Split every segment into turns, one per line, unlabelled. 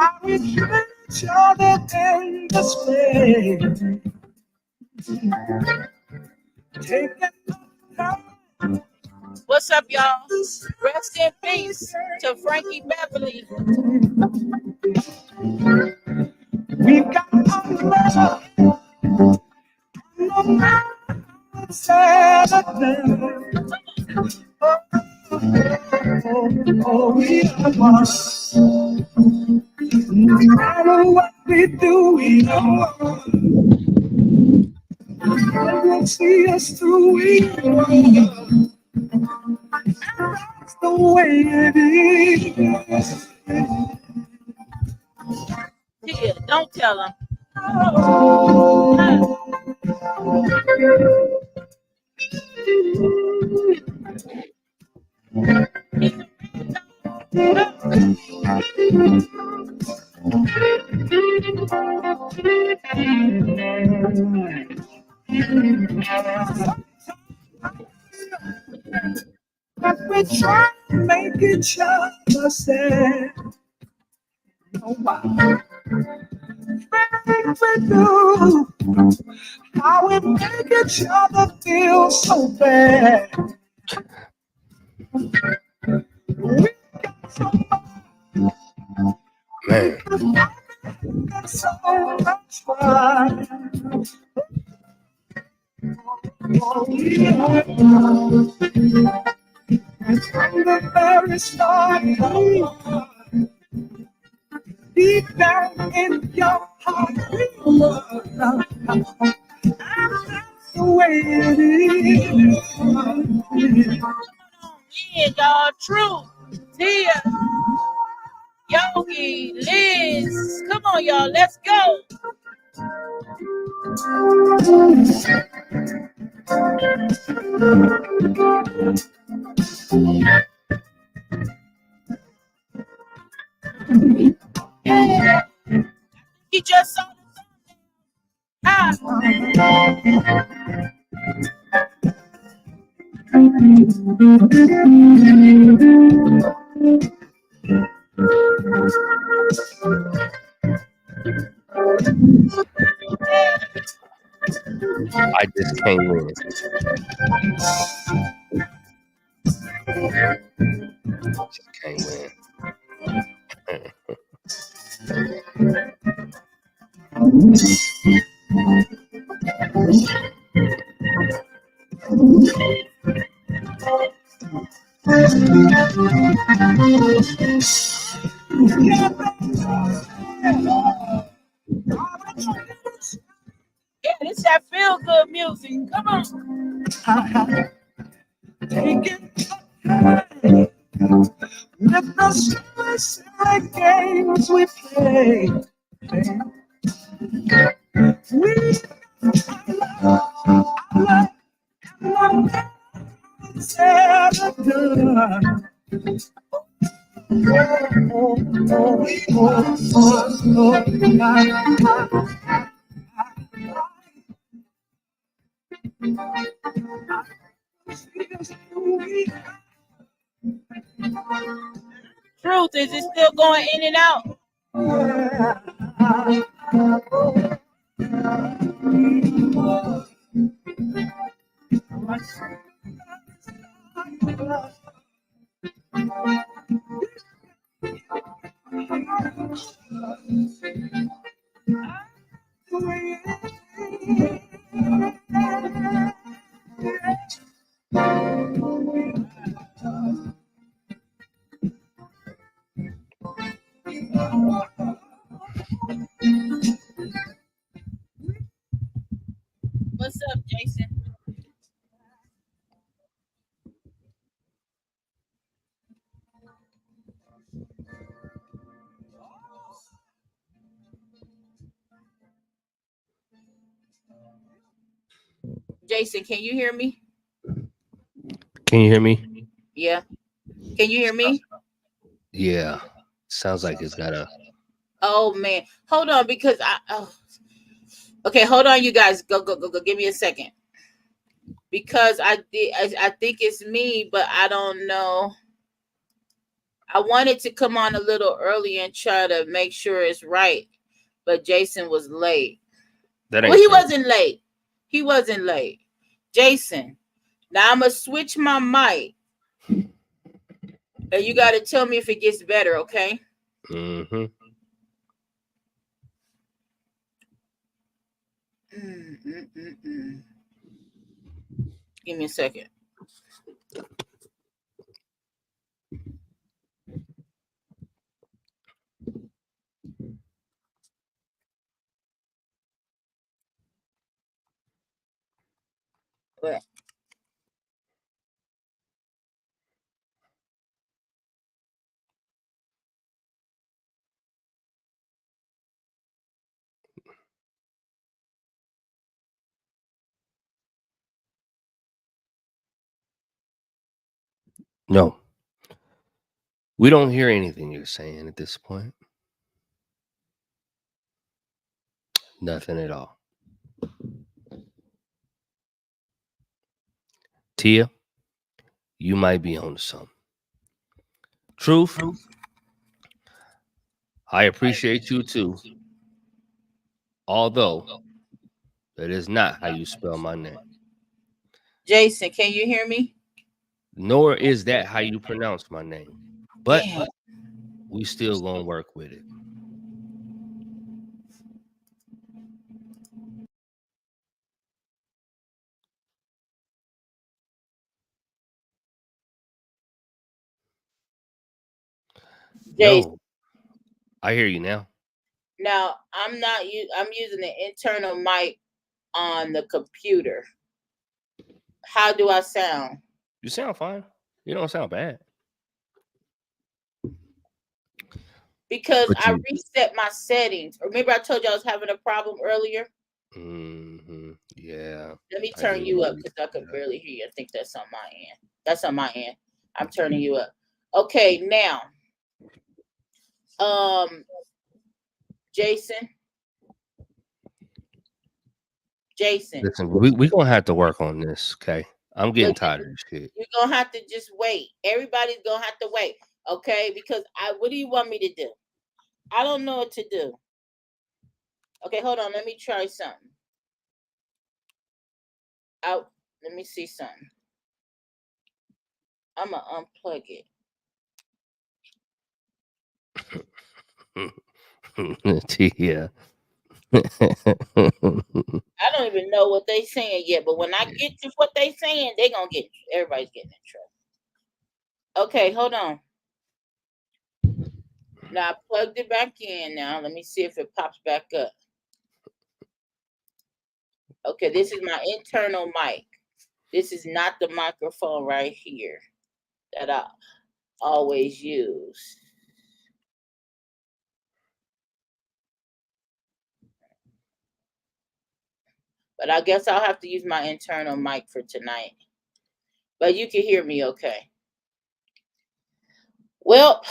how we treat each other in despair. Taking time.
What's up, y'all? Rest in peace to Frankie Beverly.
We got love, no matter what's said or done. Oh, we are one. No matter what we do, we are one. God will see us through, we are one. That's the way it is.
Yeah, don't tell him.
But we try to make each other sad. Oh, wow. Things we do, how we make each other feel so bad. We got so
Man,
got so much fun. Oh, we are one. And from the very start, deep down in your heart, we love. That's the way it is.
Yeah, y'all. Truth. Tia. Yogi. Liz. Come on, y'all. Let's go. He just saw the
I just can't win. Just can't win.
Yeah, this that feel good music. Come on.
Take it with the silly games we play. We love said or done.
Truth, is it still going in and out? What's up, Jason? Jason, can you hear me?
Can you hear me?
Yeah. Can you hear me?
Yeah. Sounds like it's got a.
Oh man, hold on because okay, hold on, you guys. Go. Give me a second because I think it's me, but I don't know. I wanted to come on a little early and try to make sure it's right, but Jason was late.
That
Well,
ain't
he
true.
wasn't late. He wasn't late. Jason, now I'm going to switch my mic, and you got to tell me if it gets better, okay?
Mm-hmm.
Give me a second. But
No, we don't hear anything you're saying at this point. Nothing at all. Tia, you might be on to something. Truth, I appreciate you too. Although that is not how you spell my name.
Jason, can you hear me?
Nor is that how you pronounce my name. But
Damn.
we still gonna work with it.
Jason,
No, I hear you now.
now I'm using the internal mic on the computer. How do I sound?
You sound fine. You don't sound bad.
Because
But
I
you.
reset my settings. Remember I told you I was having a problem earlier?
Mm-hmm. Yeah.
Let me
I do
turn you up
remember.
because I could
Yeah.
barely hear you. I think that's on my end. That's on my end. I'm turning you up. Okay, now, Jason.
Listen, we gonna have to work on this, okay? I'm getting
Look,
tired of this shit.
you're gonna have to just wait. Everybody's gonna have to wait, okay? Because what do you want me to do? I don't know what to do. Okay, hold on. Let me try something. Let me see something. I'm gonna unplug it.
Yeah.
I don't even know what they saying yet, but when I get to what they saying, they gonna get everybody's getting in trouble. Okay, hold on. Now I plugged it back in. Now let me see if it pops back up. Okay, this is my internal mic. This is not the microphone right here that I always use. But I guess I'll have to use my internal mic for tonight. But you can hear me okay. Well,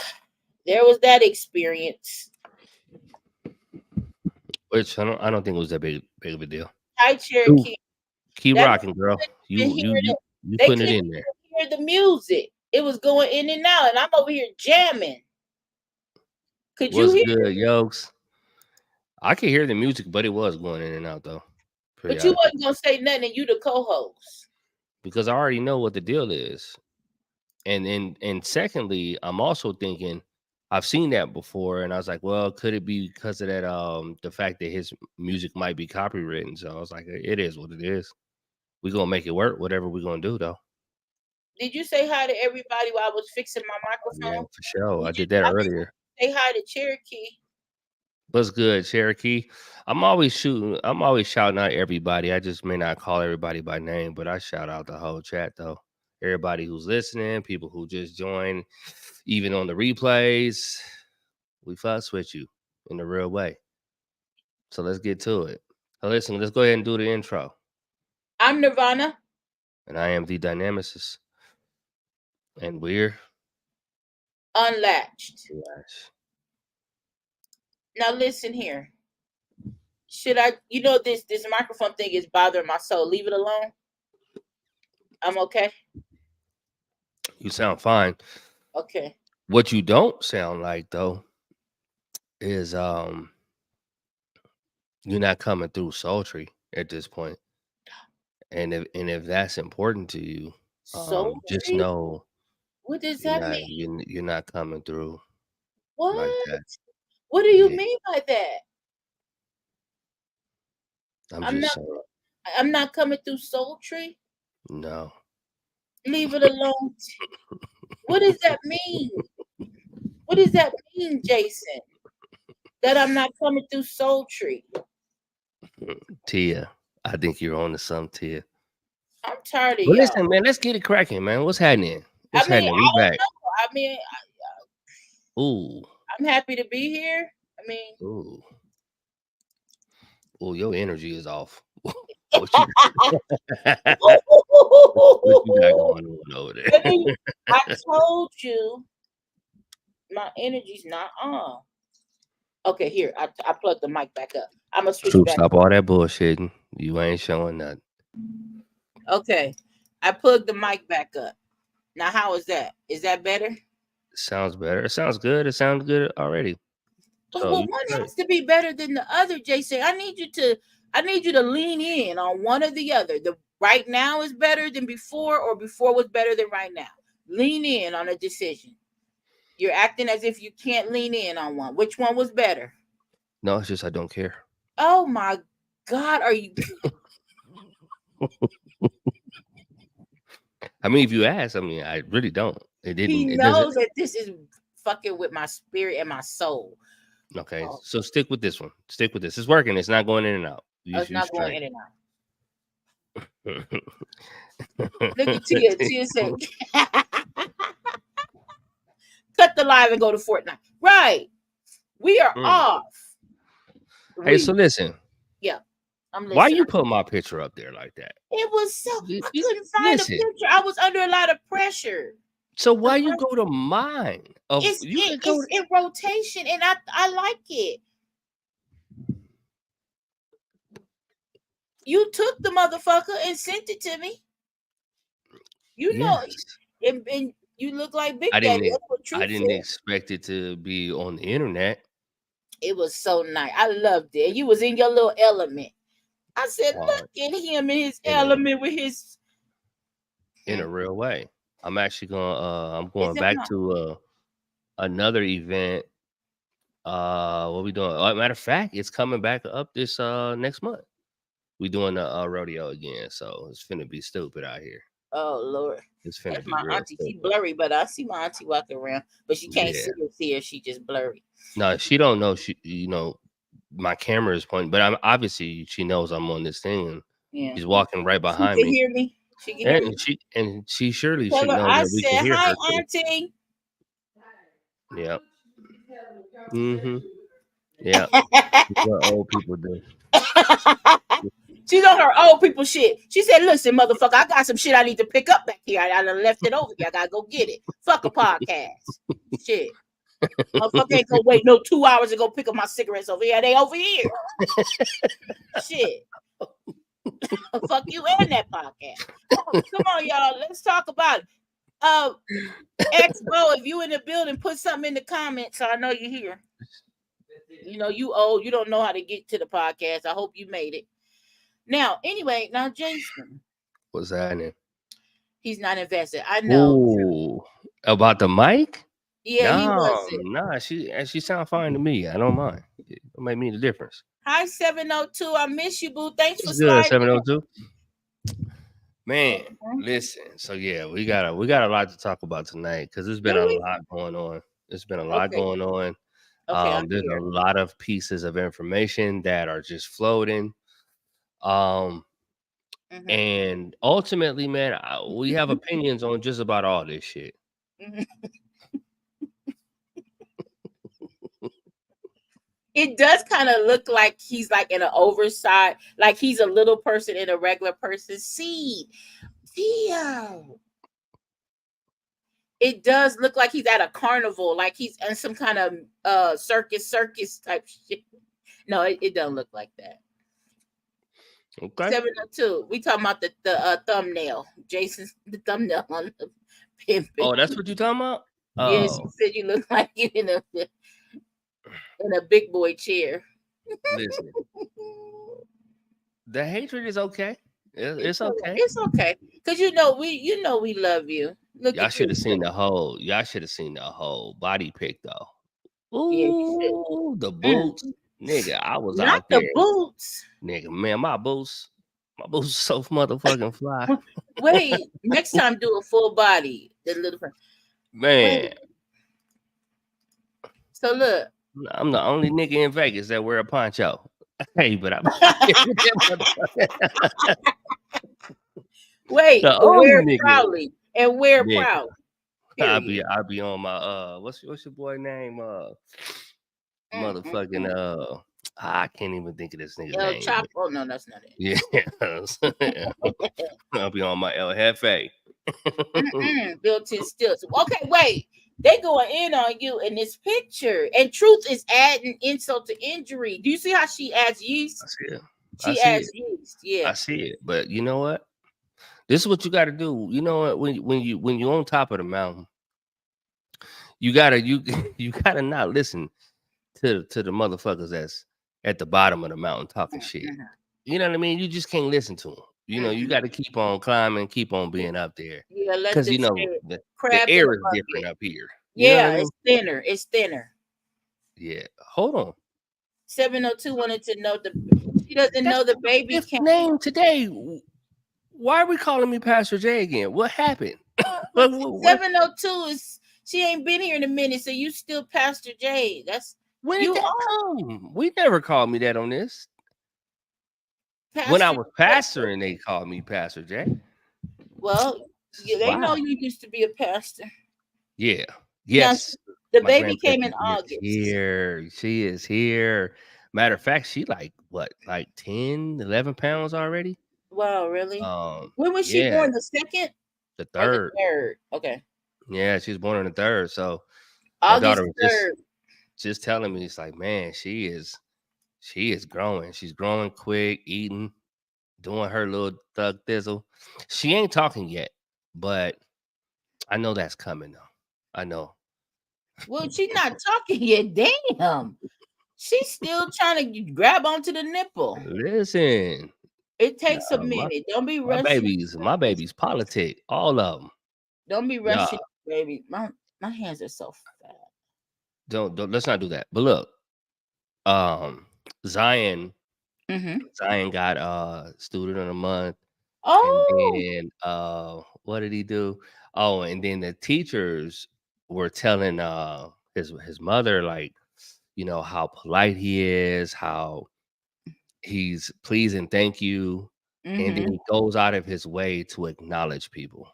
there was that experience.
Which I don't think it was that big of a deal.
Hi, Cherokee.
Keep
That
rocking, girl.
couldn't hear it.
You
They
putting it
couldn't
in there.
hear the music. It was going in and out, and I'm over here jamming. Could you
What's
hear?
good, yokes? I could hear the music, but it was going in and out though,
But you
periodically.
wasn't gonna say nothing, and you the co-host.
Because I already know what the deal is. And secondly, I'm also thinking I've seen that before, and I was like, well, could it be because of that the fact that his music might be copywritten? So I was like, it is what it is. We're gonna make it work, whatever we're gonna do though.
Did you say hi to everybody while I was fixing my
Yeah,
microphone?
for sure. I
Did you?
did that
I didn't
earlier.
say hi to Cherokee.
What's good, Cherokee? I'm always shouting out everybody. I just may not call everybody by name, but I shout out the whole chat though. Everybody who's listening, people who just joined, even on the replays. We fuss with you in the real way. So let's get to it. So listen, let's go ahead and do the intro.
I'm Nirvana.
And I am the dynamicist. And we're
Unlatched.
Unlatched.
Now listen here. Should I? This microphone thing is bothering my soul. Leave it alone. I'm okay.
You sound fine.
Okay.
What you don't sound like though is you're not coming through sultry at this point. And if that's important to you, just
Sultry?
know
What does
you're
that
not
mean?
you're not coming through like
What?
that.
What do you
Yeah,
mean by that?
I'm
I'm
just
not.
saying.
I'm not coming through sultry.
No.
Leave it alone. What does that mean? What does that mean, Jason? That I'm not coming through sultry.
Tia, I think you're on to something, Tia.
I'm tired of
Well,
y'all.
listen, man, let's get it cracking, man. What's happening?
I
What's
mean,
happening? We
I don't
back.
know. I mean,
Ooh,
I'm happy to be here. I mean,
ooh, ooh. Your energy is off. what you what you got going on over
baby,
there?
I told you my energy's not on. Okay, here I plugged the mic back up. I'm gonna switch
True,
back.
stop all that bullshitting. You ain't showing nothing.
Okay, I plugged the mic back up. Now, how is that? Is that better?
Sounds better. It sounds good. It sounds good already. So
Well,
you
one
straight.
has to be better than the other, Jason. I need you to lean in on one or the other. The right now is better than before, or before was better than right now. Lean in on a decision. You're acting as if you can't lean in on one. Which one was better?
No, it's just I don't care.
Oh my God, are you?
I mean, if you ask, I mean, I really don't. It
He
didn't. It doesn't.
knows that this is fucking with my spirit and my soul.
Okay,
Oh,
so stick with this one. Stick with this. It's working. It's not going in and out. You
it's
you
not going
straight.
in and out. Look at Tia. Tia said, cut the live and go to Fortnite. Right. We are
Mm.
off.
Hey, so
We.
listen.
Yeah, I'm
Why
listening.
you put my picture up there like that?
It was so I couldn't find a
Listen.
picture. I was under a lot of pressure.
So
The
why you
first,
go to mine? Of you can go.
it's in rotation, and I like it. You took the motherfucker and sent it to me. You know,
Yes.
and you look like Big
I
Daddy.
didn't.
That's what
I
Truth
didn't
said.
expect it to be on the internet.
It was so nice. I loved it. You was in your little element. I said,
Uh,
look at him in his
in a
element with his.
in a real way. I'm actually going. I'm
Is
going
it
back
not?
to another event. What we doing? Matter of fact, it's coming back up this next month. We doing the rodeo again, so it's finna be stupid out here.
Oh Lord.
It's
That's
finna be
my
real
auntie. She
stupid.
blurry, but I see my auntie walking around, but she can't
Yeah.
see her. She just blurry.
No, she don't know. My camera is pointing, but I'm obviously she knows I'm on this thing, and
Yeah.
she's walking right
She
behind
can
me,
hear me. She can hear me.
and she surely
Tell
should
her
know
I
that we can
said
hear
hi,
her too.
auntie.
Yep. Mm-hmm. Yeah. What old people do.
She's on her old people shit. She said, listen, motherfucker, I got some shit I need to pick up back here. I done left it over here. I gotta go get it. Fuck a podcast. Shit. Motherfucker ain't gonna wait no 2 hours to go pick up my cigarettes over here. They over here. Shit. Fuck you and that podcast. Come on, y'all. Let's talk about it. Expo, if you in the building, put something in the comments so I know you're here. You know, you old, you don't know how to get to the podcast. I hope you made it. Now, anyway, now Jason,
What's happening?
he's not invested. I know.
Ooh, about the mic?
Yeah, he
No,
wasn't.
nah. She sound fine to me. I don't mind. It don't make me the difference.
Hi, 702. I miss you, boo. Thanks for
What's good,
sliding.
702? Man,
Mhm.
listen. So yeah, we got a lot to talk about tonight because there's been
Do
a
we?
lot going on. There's been a lot
Okay.
going on.
Okay, I'm
There's a
here.
lot of pieces of information that are just floating. Um,
Mhm.
and ultimately, man, we have opinions on just about all this shit.
Mhm. It does kind of look like he's like in an oversized, like he's a little person in a regular person's seat. Theo. It does look like he's at a carnival, like he's in some kind of circus type shit. No, it doesn't look like that.
Okay.
702. We talking about the thumbnail. Jason's the thumbnail on the pin
Oh,
picture.
that's what you talking about?
Yeah, she
Oh,
said you look like you in a big boy chair.
listen, the hatred is okay. It's okay.
It's okay, cause you know we love you. Look
Y'all
at
should have
this.
seen the whole. Y'all should have seen the whole body pic though.
Yeah, you should.
Ooh, the
Mm,
boots, nigga. I was
not
out
the
there,
boots.
nigga. Man, my boots so motherfucking fly,
Wait, next time do a full body. The little friend. Wait,
man.
so look.
I'm the only nigga in Vegas that wear a poncho. Hey, but I'm
Wait,
the
but
only
wear
nigga.
proudly and wear
Nigga,
proud. Period.
I'll be on my what's your boy name?
Mm.
Motherfucking I can't even think of this nigga's
El
name.
Chop. Oh no, that's not it.
Yeah. I'll be on my El Jefe.
Built-in stilts. Okay, wait. They going in on you in this picture, and Truth is adding insult to injury. Do you see how she adds
I
yeast?
see it. I
She
see
adds
it.
yeast.
I
Yeah.
see it. But you know what? This is what you got to do. You know what? When you're on top of the mountain, you gotta you gotta not listen to the motherfuckers that's at the bottom of the mountain talking shit.
Mhm,
You know what I mean? You just can't listen to them. You know, you
mhm.
got to keep on climbing, keep on being up there,
Yeah, let
because
them
you know
say
the
crabs in
air
a
is different
bucket.
up here. You know what I
Yeah,
mean?
it's thinner. It's thinner.
Yeah. Hold on.
702 wanted to know she doesn't
That's
know the
my
baby
fifth
came.
name today. Why are we calling me Pastor J again? What happened? What?
702 is she ain't been here in a minute, so you still Pastor J. That's
When did
you
that
are
come? We never called me that on this. When I
Pastor
was
J.
pastoring, they called me Pastor J.
Well,
This is
they know
wild.
you used to be a pastor.
Yeah.
Now
Yes.
the
My
baby came in
grandbaby is
August.
here. She is here. Matter of fact, she like what, like 10, 11 pounds already?
Wow, really? When was she
Yeah,
born? The second
the
or the
third.
third? Okay,
Yeah, she was born on the third. So my daughter
August
was
3rd.
just telling me, it's like, man, she is growing. She's growing quick, eating, doing her little thug thizzle. She ain't talking yet, but I know that's coming though. I know.
Well, she's not talking yet. Damn, she's still trying to grab onto the nipple.
Listen,
It
nah,
takes a minute. Don't be
my
rushing.
babies politic, all of them.
Don't be
Yeah,
rushing, baby. My hands are so fat.
don't let's not do that. But look, um, Zion
Mm-hmm.
Zion got student of the month, and
Oh.
then what did he do? Oh, and then the teachers were telling his mother, like, you know, how polite he is, how he's please and thank you, and then
Mm-hmm.
he goes out of his way to acknowledge people.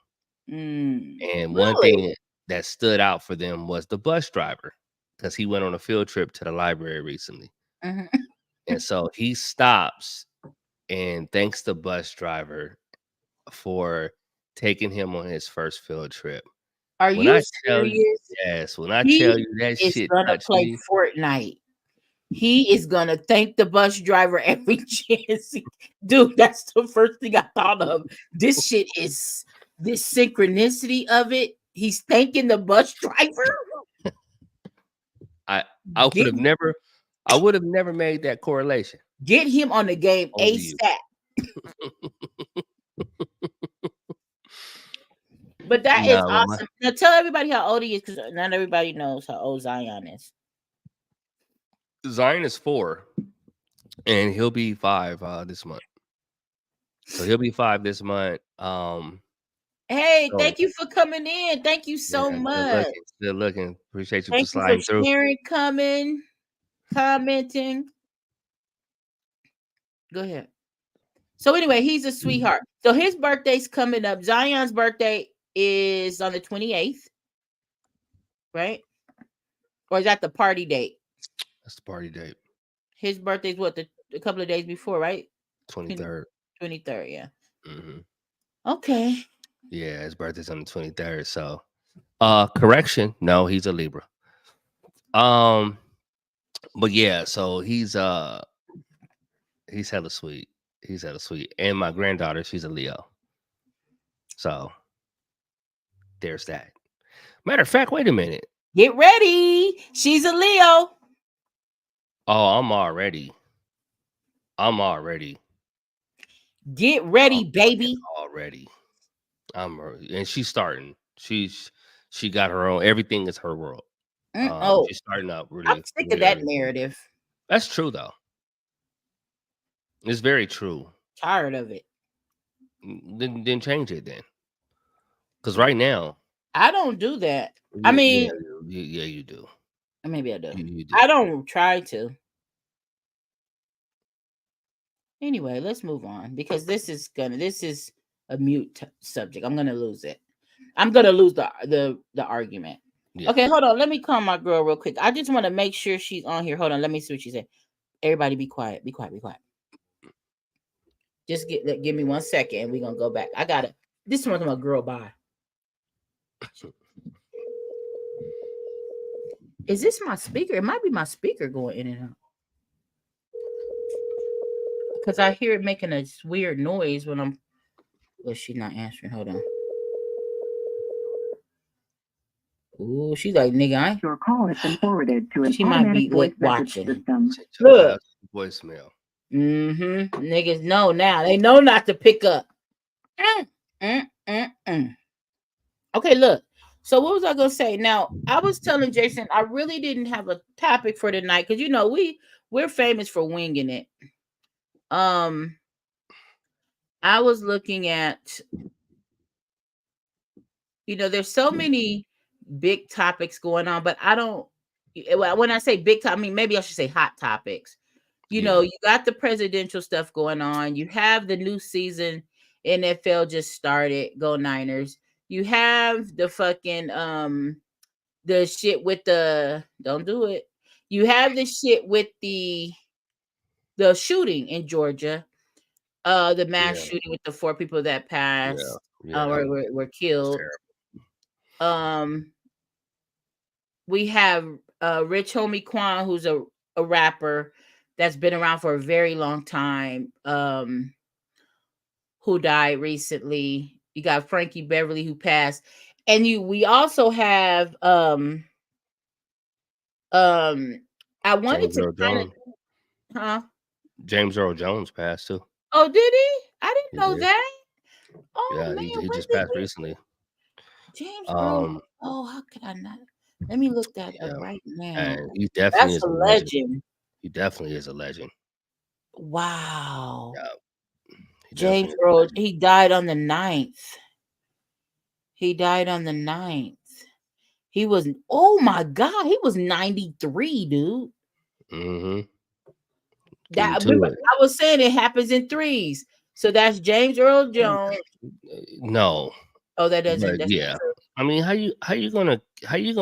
And one
Really?
thing that stood out for them was the bus driver, because he went on a field trip to the library recently.
Mm-hmm.
And so he stops and thanks the bus driver for taking him on his first field trip.
Are
When
you
I tell you,
serious?
yes, when I tell
He
you that
is
shit
gonna
touched
play
me,
Fortnite. He is gonna thank the bus driver every chance. Dude, that's the first thing I thought of. This shit is this synchronicity of it. He's thanking the bus driver.
I I would
Get
have never I would have never made that correlation
get him on the game
over you.
ASAP. But that is
No,
awesome. Now tell everybody how old he is, because not everybody knows how old Zion is.
Zion is 4, and he'll be 5 this month. So he'll be 5 this month.
Hey,
So
thank you for coming in. Thank you
yeah,
so
good
much.
looking, good looking. Appreciate you for
Thank you for
sliding through.
sharing, coming, commenting. Go ahead. So anyway, he's a sweetheart. So his birthday's coming up. Zion's birthday is on the 28th, right? Or is that the party date?
That's the party date,
His birthday's what, a couple of days before, right?
23rd.
23rd, yeah.
Hmm.
Okay.
Yeah, his birthday's on the 23rd. So, correction, no, he's a Libra. Um, but yeah, so he's hella sweet. He's hella sweet. And my granddaughter, she's a Leo. So there's that. Matter of fact, wait a minute.
Get ready. She's a Leo.
Oh, I'm already
Get ready, baby.
already. And she's starting. She got her own. Everything is her world.
Oh,
She's starting up
I'm
really,
sick of
really
that
early.
narrative.
That's true though. It's very true.
Tired of it.
Then change it then. Because right now,
I don't do that. I
yeah,
mean,
you do.
maybe I do.
You do.
I don't try to. Anyway, let's move on because this is a mute subject. I'm gonna lose it. I'm gonna lose the argument.
Yeah.
Okay, hold on. Let me call my girl real quick. I just want to make sure she's on here. Hold on. Let me see what she said. Everybody, be quiet. Be quiet. Be quiet. Just give me 1 second, and we're gonna go back. I got it. This one's my girl. Bye. Is this my speaker? It might be my speaker going in and out. Because I hear it making a weird noise when I'm. Well, she's not answering. Hold on. Ooh, she's like, nigga,
Your call has been forwarded to an
she might be
automatic voice message
watching.
system.
Look.
Voicemail.
Niggas know now. They know not to pick up. Okay, look. So what was I gonna say? Now I was telling Jason I really didn't have a topic for tonight because we're famous for winging it. I was looking at, there's so many big topics going on, but I don't. When I say big topic, I mean maybe I should say hot topics. You got the presidential stuff going on. You have the new season. NFL just started. Go Niners. You have the fucking the shit with the don't do it. You have the shit with the shooting in Georgia. The mass shooting with the 4 people that passed were killed. We have Rich Homie Quan, who's a rapper that's been around for a very long time, who died recently. You got Frankie Beverly, who passed. And we also have I wanted to kind of
James Earl Jones passed too.
Oh, did he? I didn't know that. Oh
Yeah,
man,
he just passed recently.
James Earl. Oh, how could I not? Let me look that up right now.
And he definitely
That's
is
a legend.
He definitely is a legend.
Wow.
Yeah.
James Earl, he died on the 9th. He died on the 9th. He was, oh my God, he was 93, dude.
Mm-hmm.
I was saying it happens in threes. So that's James Earl Jones.
No.
Oh, that doesn't.
But yeah. I mean, how you gonna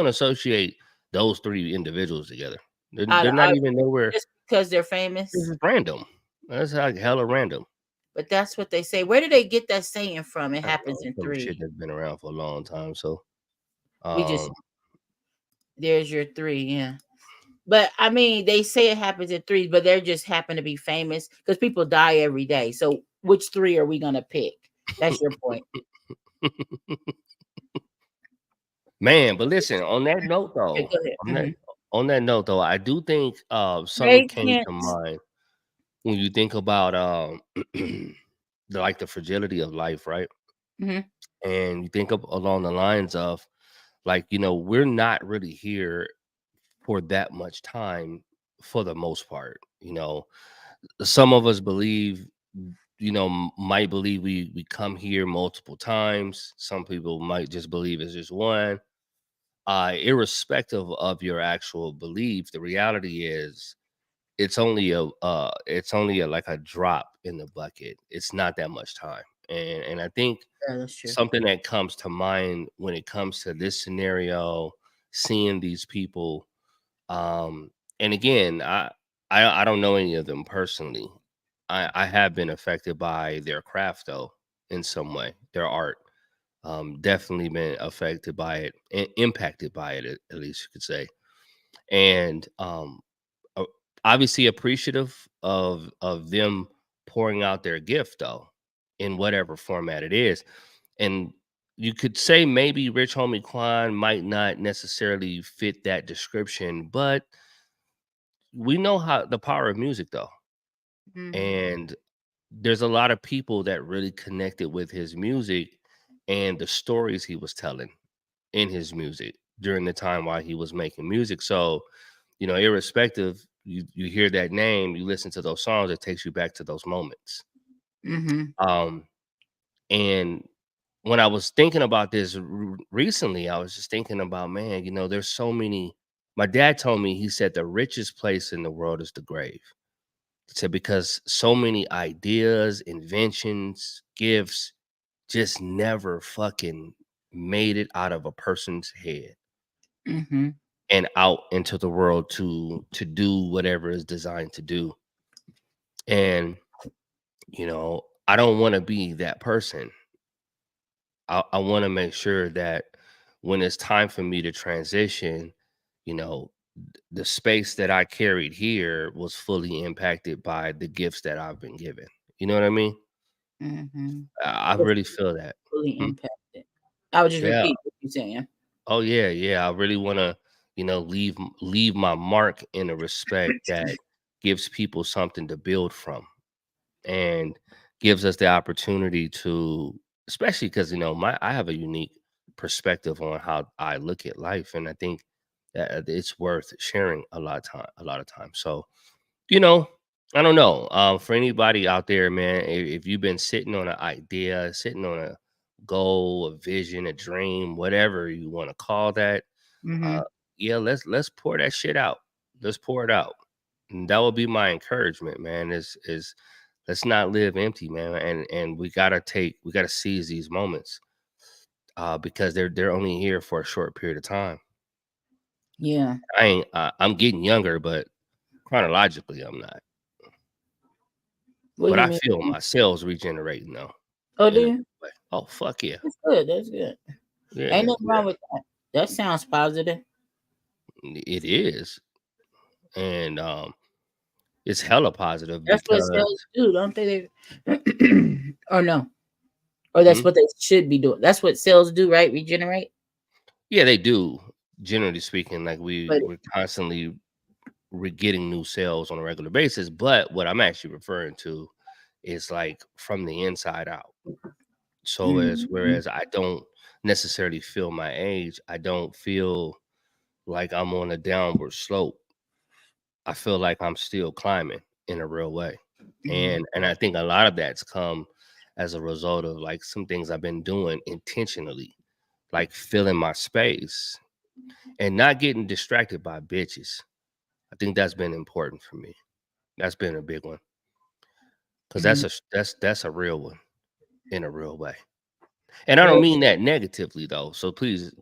associate those 3 individuals together? They're not even nowhere.
Just because they're famous.
This is random. That's like hella random.
But that's what they say. Where do they get that saying from? It happens in 3.
Shit that's been around for a long time. So
there's your 3, yeah. But I mean, they say it happens in 3s, but they just happen to be famous because people die every day. So which 3 are we gonna pick? That's your point.
Man, but listen, on that note though, on that note though, I do think something came to mind when you think about the fragility of life, right?
Mm-hmm.
And you think along the lines of we're not really here for that much time for the most part. Some of us believe, might believe we come here multiple times. Some people might just believe it's just one. Irrespective of your actual belief, the reality is it's only a like a drop in the bucket. It's not that much time. And I think something that comes to mind when it comes to this scenario, seeing these people, and again, I don't know any of them personally. I have been affected by their craft though, in some way, their art. Definitely been affected by it and impacted by it, at least you could say. And obviously appreciative of them pouring out their gift though, in whatever format it is. And you could say maybe Rich Homie Quan might not necessarily fit that description, but we know how the power of music though.
Mm-hmm.
And there's a lot of people that really connected with his music and the stories he was telling in his music during the time while he was making music. So, irrespective, you hear that name, you listen to those songs, it takes you back to those moments.
Mm-hmm.
Um, and when I was thinking about this recently, I was just thinking about, man, there's so many. My dad told me, he said the richest place in the world is the grave. He said because so many ideas, inventions, gifts just never fucking made it out of a person's head
Mm-hmm.
and out into the world to do whatever is designed to do. And I don't want to be that person. I want to make sure that when it's time for me to transition, you know, the space that I carried here was fully impacted by the gifts that I've been given. You know what I mean?
Mm-hmm.
I
It's
really feel that.
fully
Hmm?
impacted. I would just
Yeah.
repeat what you're saying.
Oh yeah, yeah. I really want to, leave my mark in a respect that gives people something to build from and gives us the opportunity to, especially because I have a unique perspective on how I look at life, and I think that it's worth sharing a lot of time. So you know, I don't know. For anybody out there, man, if you've been sitting on an idea, sitting on a goal, a vision, a dream, whatever you want to call that,
Mm-hmm.
uh, yeah, let's pour that shit out. Let's pour it out. And that would be my encouragement, man. Is let's not live empty, man. And we gotta seize these moments, because they're only here for a short period of time.
Yeah.
I'm getting younger, but chronologically, I'm not.
What do
But
you
I
mean?
feel my cells regenerating though
Oh, do
in a
you?
good way. Oh fuck yeah.
That's good. That's good. Ain't
Yeah,
nothing
yeah.
wrong with that. That sounds positive.
It is. And it's hella positive
That's what
because
cells do, don't they? Or no? Or that's
hmm?
what they should be doing. That's what cells do, right? Regenerate.
Yeah, they do. Generally speaking, like
But
we're constantly getting new cells on a regular basis. But what I'm actually referring to is like from the inside out. So as
Mhm.
whereas I don't necessarily feel my age, I don't feel like I'm on a downward slope. I feel like I'm still climbing in a real way.
Mhm.
And I think a lot of that's come as a result of like some things I've been doing intentionally, like filling my space and not getting distracted by bitches. I think that's been important for me. That's been a big one because
Mhm.
that's a real one in a real way. And I don't
Well,
mean that negatively though. So please,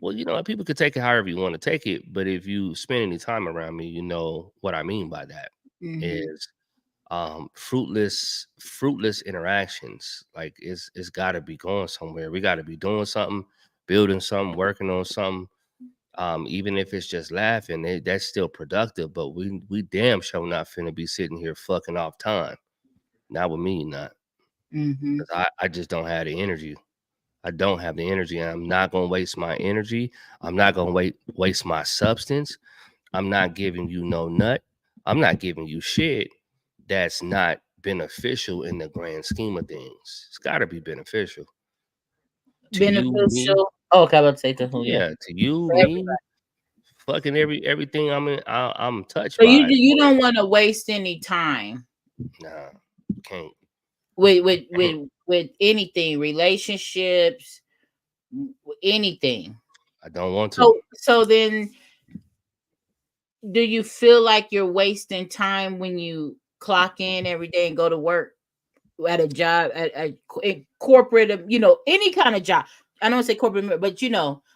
well, people could take it however you want to take it, but if you spend any time around me, you know what I mean by that
mhm.
is fruitless interactions. Like it's got to be going somewhere. We got to be doing something, building something, working on something. Even if it's just laughing, that's still productive. But we damn sure not finna be sitting here fucking off time. Not with me, not
Mhm.
because I just don't have the energy. I don't have the energy, and I'm not gonna waste my energy. I'm not gonna waste my substance. I'm not giving you no nut. I'm not giving you shit that's not beneficial in the grand scheme of things. It's got to be beneficial to you, me.
Beneficial. Oh, okay, I was about to say to who? Yeah,
Yeah, to you,
for
me,
everybody.
fucking everything I'm touched
So you
by.
you don't want to waste any time
Nah, can't.
with with anything, relationships, anything.
I don't want to.
So then, do you feel like you're wasting time when you clock in every day and go to work at a job in corporate, any kind of job? I don't say corporate, but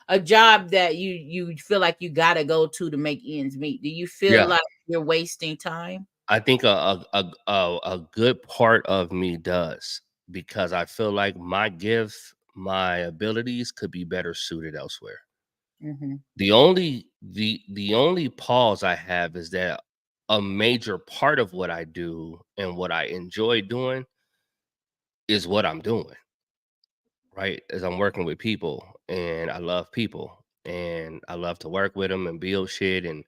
a job that you feel like you gotta go to make ends meet. Do you feel
Yeah,
like you're wasting time?
I think a good part of me does because I feel like my gift, my abilities could be better suited elsewhere.
Mm-hmm.
The only pause I have is that a major part of what I do and what I enjoy doing is what I'm doing, right? As I'm working with people, and I love people, and I love to work with them and build shit, and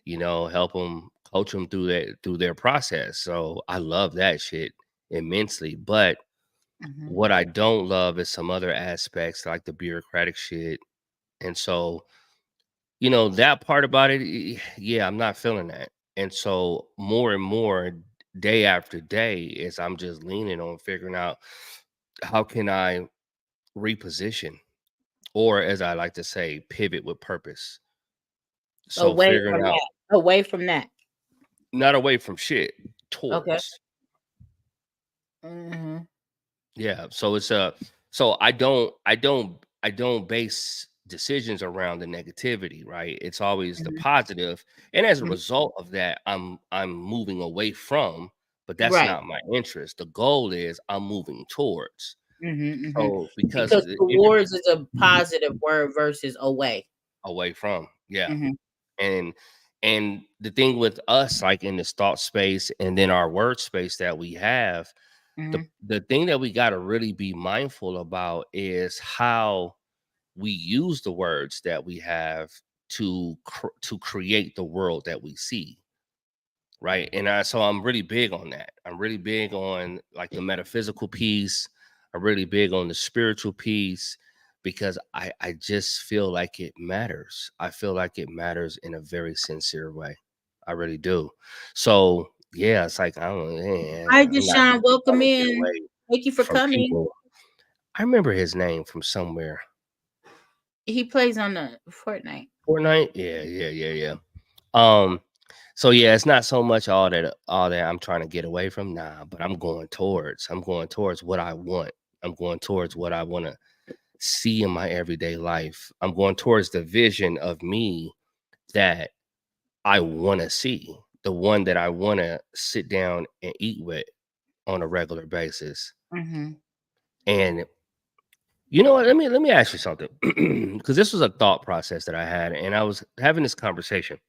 help them, coach them through their process. So I love that shit immensely. But
Mm-hmm.
what I don't love is some other aspects like the bureaucratic shit. And so, that part about it, yeah, I'm not feeling that. And so more and more day after day is I'm just leaning on figuring out how can I reposition, or as I like to say, pivot with purpose. So
Away
figuring
from
out,
that. Away from that.
not away from shit,
Okay.
towards.
Mm-hmm.
Yeah. So so I don't base decisions around the negativity, right? It's always the
Mm-hmm.
positive. And as a result of that, I'm moving away from, but that's
Right.
not my interest. The goal is I'm moving towards.
Mm-hmm. Mm-hmm.
So because
Because towards is a positive word versus away.
away from, yeah.
Mm-hmm.
And the thing with us, like in this thought space and then our word space that we have, the
Mm-hmm.
the thing that we got to really be mindful about is how we use the words that we have to create the world that we see, right? And so I'm really big on that. I'm really big on like the metaphysical piece. I'm really big on the spiritual piece because I just feel like it matters. I feel like it matters in a very sincere way. I really do. So yeah, it's like I don't know.
Hi,
I'm not
Deshaun. Welcome
trying to get
in.
away
Thank you for
from
coming.
people. I remember his name from somewhere.
He plays on the Fortnite.
Fortnite? Yeah. Um, so yeah, it's not so much all that I'm trying to get away from, nah, but I'm going towards what I want. I'm going towards what I want to see in my everyday life. I'm going towards the vision of me that I want to see, the one that I want to sit down and eat with on a regular basis.
Mm-hmm.
And you know what? Let me ask you something, because this was a thought process that I had, and I was having this conversation.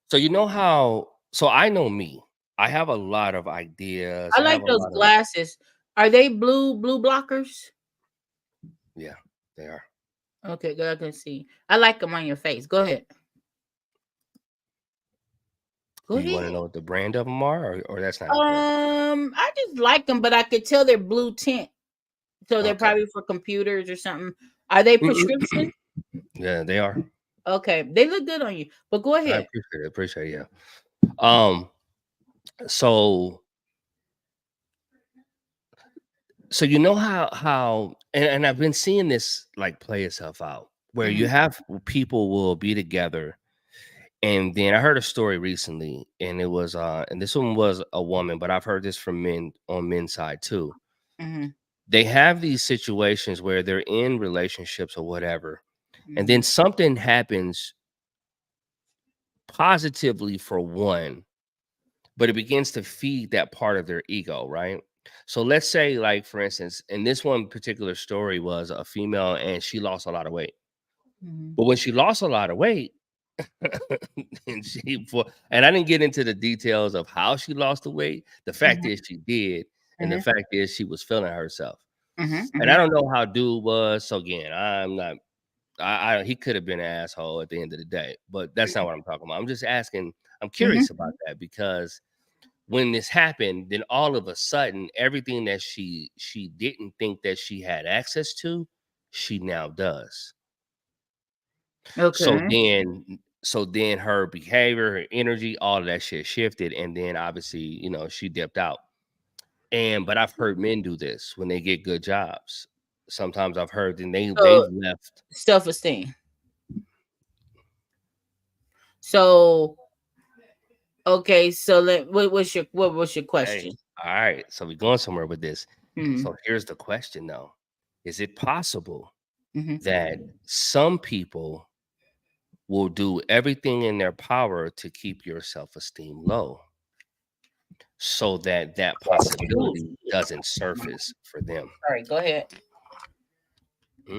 So you know how? So I know me. I have a lot of ideas.
I
I have
like
a
those
lot of,
glasses. Are they blue blockers?
yeah, they are.
Okay, good. I can see. I like them on your face. Go ahead. Go
Do you want to
ahead.
know what the brand of them are, or that's not important?
I just like them, but I could tell they're blue tint, so they're
Okay.
probably for computers or something. Are they prescription?
Yeah, they are.
Okay, they look good on you. But go
I
ahead.
appreciate it. Appreciate it. Yeah. So so you know how and I've been seeing this like play itself out where you
Mhm,
have people will be together. And then I heard a story recently, and it was and this one was a woman, but I've heard this from men on men's side too.
mhm,
They have these situations where they're in relationships or whatever, and then
mhm.
something happens positively for one, but it begins to feed that part of their ego, right? So let's say, like for instance, in this one particular story was a female and she lost a lot of weight.
Mhm,
But when she lost a lot of weight, and I didn't get into the details of how she lost the weight. The fact
mhm,
is she did, and the
mhm,
fact is she was feeling herself.
mhm,
And I
mhm,
don't know how dude was. So again, I'm not. I he could have been an asshole at the end of the day, but that's not what I'm talking about. I'm just asking. I'm
mhm.
curious about that because when this happened, then all of a sudden, everything that she didn't think that she had access to, she now does. So
Okay.
then so then her behavior, her energy, all of that shit shifted, and then obviously, she dipped out. And but I've heard men do this when they get good jobs. Sometimes I've heard then they've
So
left.
self-esteem. So okay. So what was your
Hey,
question?
all right. So we're going somewhere with this.
Mhm,
So here's the question though. Is it possible
mhm.
that some people will do everything in their power to keep your self-esteem low so that that
Ooh,
possibility doesn't surface for them?
sorry. Go ahead.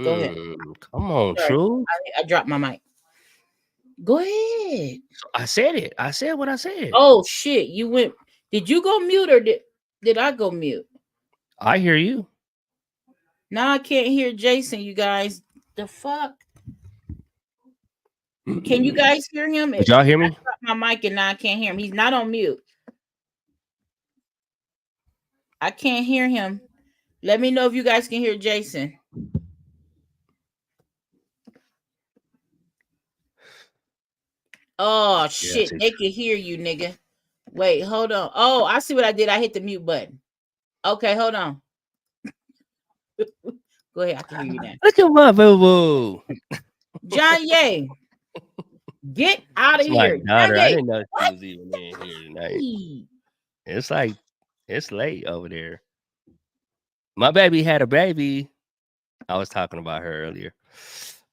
Go ahead.
Come on,
Sorry,
True.
I dropped my mic. Go ahead.
I said it. I said what I said.
Oh shit! You went. Did you go mute or did I go mute?
I hear you.
Now I can't hear Jason, you guys. The fuck? Can you guys hear him?
Did y'all hear
I
me?
dropped my mic and now I can't hear him. He's not on mute. I can't hear him. Let me know if you guys can hear Jason. Oh shit,
Yes.
they can hear you, nigga. Wait, hold on. Oh, I see what I did. I hit the mute button. Okay, hold on. Go ahead, I can hear you now.
Look at my boo boo.
John Ye, get out of
It's my
here. John
daughter. I
Ye,
didn't know she
what?
was even in here tonight. It's like it's late over there. My baby had a baby. I was talking about her earlier.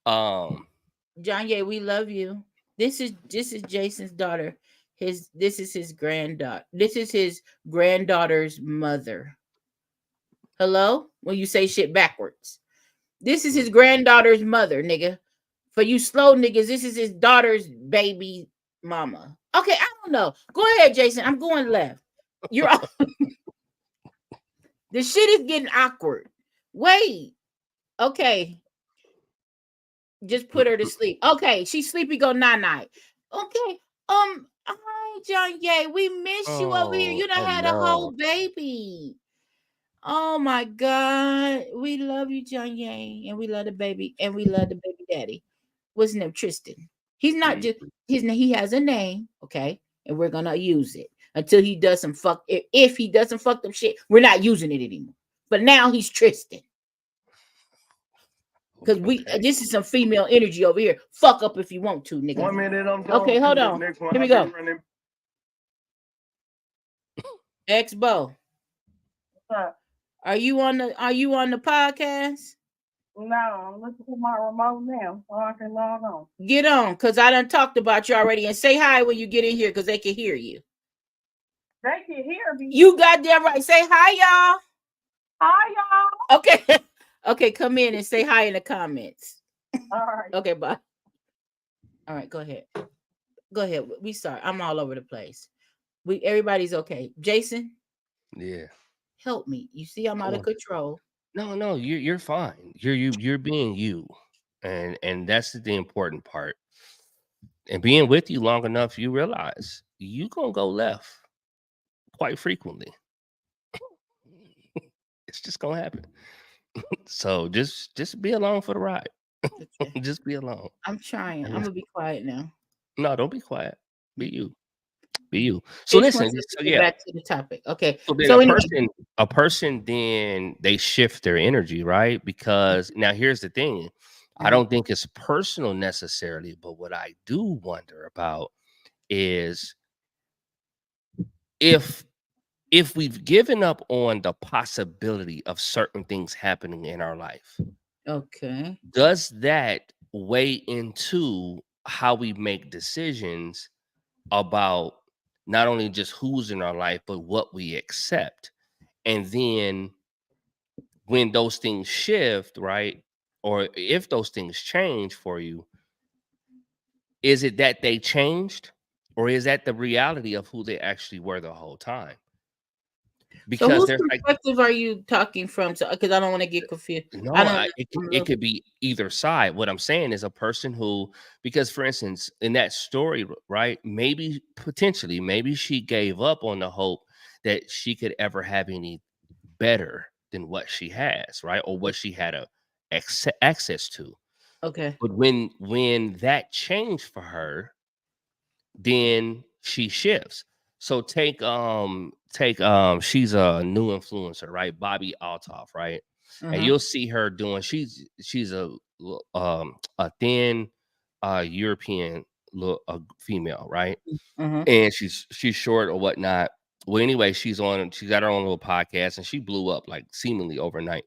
John Ye, we love you. This is Jason's daughter. This is his granddaughter. This is his granddaughter's mother. Hello? When you say shit backwards. This is his granddaughter's mother, nigga. For you slow niggas, this is his daughter's baby mama. Okay, I don't know. Go ahead, Jason. I'm going left. You're the shit is getting awkward. Wait. Okay. Just put her to sleep. Okay, she's sleepy. Go night night. Okay. Hi, John Ye. We miss you over here. You done had a whole
no.
baby. Oh my God. We love you, John Ye. And we love the baby. And we love the baby daddy. What's his name? Tristan. He's not just he has a name, okay? And we're gonna use it until he does some fuck. If he does some fucked up shit, we're not using it anymore. But now he's Tristan. Because this is some female energy over here. Fuck up if you want to, nigga.
1 minute I'm done.
Okay, hold on.
Next one,
Here we go.
Running.
Expo. Are you on the podcast?
No, I'm looking for my remote now so I can log on.
Get on, because I done talked about you already. And say hi when you get in here because they can hear you.
They can hear me.
You goddamn right. Say hi, y'all.
Hi, y'all.
Okay. Okay, come in and say hi in the comments.
All right.
Okay, bye. All right, go ahead. Go ahead. We sorry. I'm all over the place. Everybody's okay. Jason?
Yeah.
Help me. You see I'm out of control.
No, you're fine. You're being you. And that's the important part. And being with you long enough, you realize you gonna go left quite frequently. It's just gonna happen. So just be along for the ride.
Okay.
Just be alone.
I'm trying. I'm gonna be quiet now.
No, don't be quiet. Be you. Be you. So listen. So yeah.
Back to the topic. Okay.
So then a person then they shift their energy, right? Because now here's the thing. I don't think it's personal necessarily, but what I do wonder about is if we've given up on the possibility of certain things happening in our life.
Okay.
Does that weigh into how we make decisions about not only just who's in our life, but what we accept? And then when those things shift, right? Or if those things change for you, is it that they changed? Or is that the reality of who they actually were the whole time?
Because so whose perspective are you talking from? So, because I don't want to get confused.
No, it could be either side. What I'm saying is a person who, because for instance, in that story, right? Maybe potentially, maybe she gave up on the hope that she could ever have any better than what she has, right? Or what she had access to.
Okay.
But when that changed for her, then she shifts. So take she's a new influencer, right? Bobby Altoff, right? And you'll see her doing she's a thin European female, right? And she's short or whatnot. Well, anyway, she got her own little podcast and she blew up like seemingly overnight.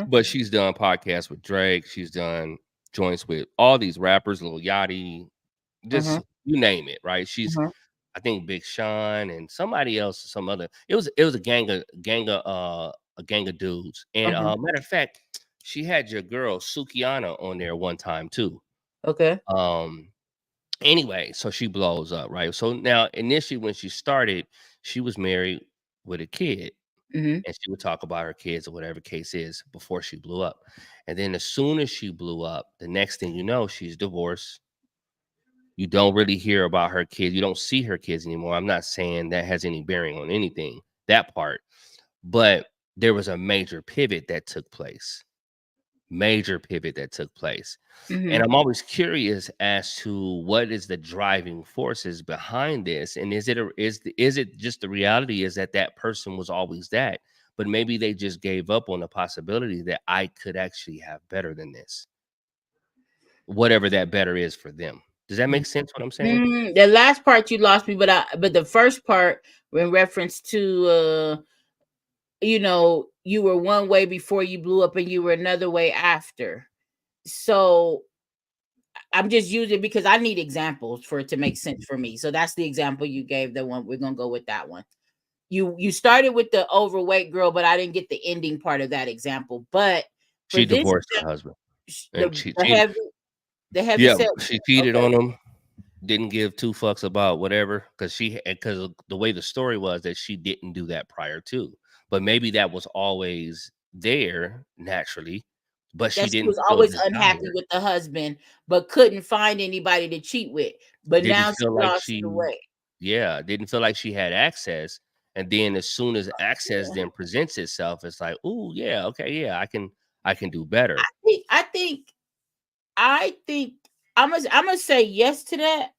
But she's done podcasts with Drake, she's done joints with all these rappers, Lil Yachty, just you name it, right? She's I think Big Sean and somebody else, some other. It was a gang of dudes. And matter of fact, she had your girl Sukiana on there one time too.
Okay.
Anyway, so she blows up, right? So now initially when she started, she was married with a kid.
Mhm.
and she would talk about her kids or whatever case is before she blew up. And then as soon as she blew up, the next thing you know, she's divorced. You don't really hear about her kids. You don't see her kids anymore. I'm not saying that has any bearing on anything, that part. But there was a major pivot that took place. Major pivot that took place. And
Mhm.
I'm always curious as to what is the driving forces behind this. And is it just the reality is that that person was always that, but maybe they just gave up on the possibility that I could actually have better than this, whatever that better is for them. Does that make sense what I'm saying?
The last part you lost me, but the first part in reference to you were one way before you blew up and you were another way after. So I'm just using because I need examples for it to make sense for me. So that's the example you gave. The one we're gonna go with that one. You started with the overweight girl, but I didn't get the ending part of that example. But for
She
this,
divorced her husband, and
the
she
the
cheated.
heavy
Yeah,
set.
she cheated
Okay.
on him. Didn't give two fucks about whatever because the way the story was that she didn't do that prior to, but maybe that was always there naturally, but she
That she
didn't
was
feel
always unhappy
desire,
with the husband, but couldn't find anybody to cheat with. But
didn't
now she
feel like
lost
she,
the way.
yeah, didn't feel like she had access. And then as soon as access
Yeah.
then presents itself, it's like, oh yeah, okay, yeah, I can do better.
I think I'm gonna say yes to that.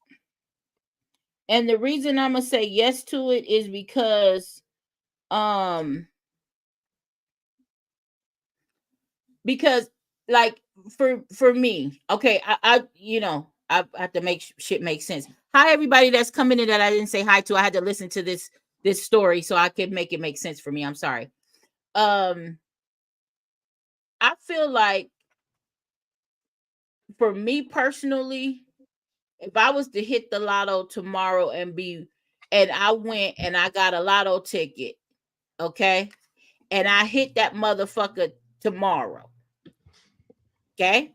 And the reason I'm gonna say yes to it is um because like for me, okay, I have to make shit make sense. Hi everybody that's coming in that I didn't say hi to. I had to listen to this story so I could make it make sense for me. I'm sorry. Um I feel like for me personally, if I was to hit the lotto tomorrow and I went and I got a lotto ticket, okay, and I hit that motherfucker tomorrow, okay,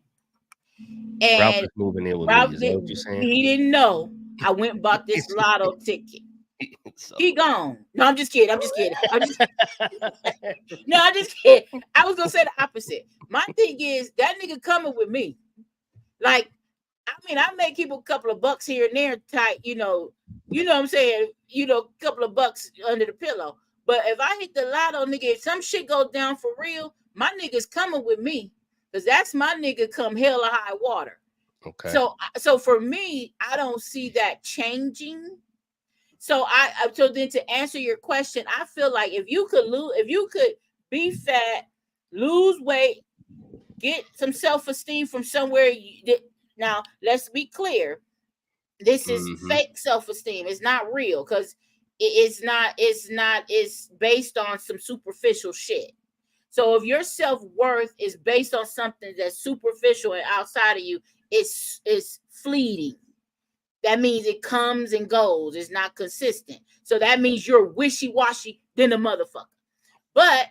Ralph
and
is moving in with me.
Ralph
Is that what you're
didn't,
saying?
he didn't know I went and bought this lotto ticket.
So,
He gone. No, I'm just kidding. I'm just kidding. No, I'm just kidding. I was gonna say the opposite. My thing is that nigga coming with me. Like, I mean, I may keep a couple of bucks here and there tight, what I'm saying, a couple of bucks under the pillow. But if I hit the lotto, nigga, if some shit goes down for real, my nigga's coming with me. Because that's my nigga come hell or high water.
okay.
So for me, I don't see that changing. So then to answer your question, I feel like if you could be fat, lose weight, get some self-esteem from somewhere now let's be clear, this is
Hmm.
fake self-esteem, it's not real because it's based on some superficial shit. So if your self-worth is based on something that's superficial and outside of you, it's fleeting. That means it comes and goes, it's not consistent. So that means you're wishy-washy than a motherfucker. But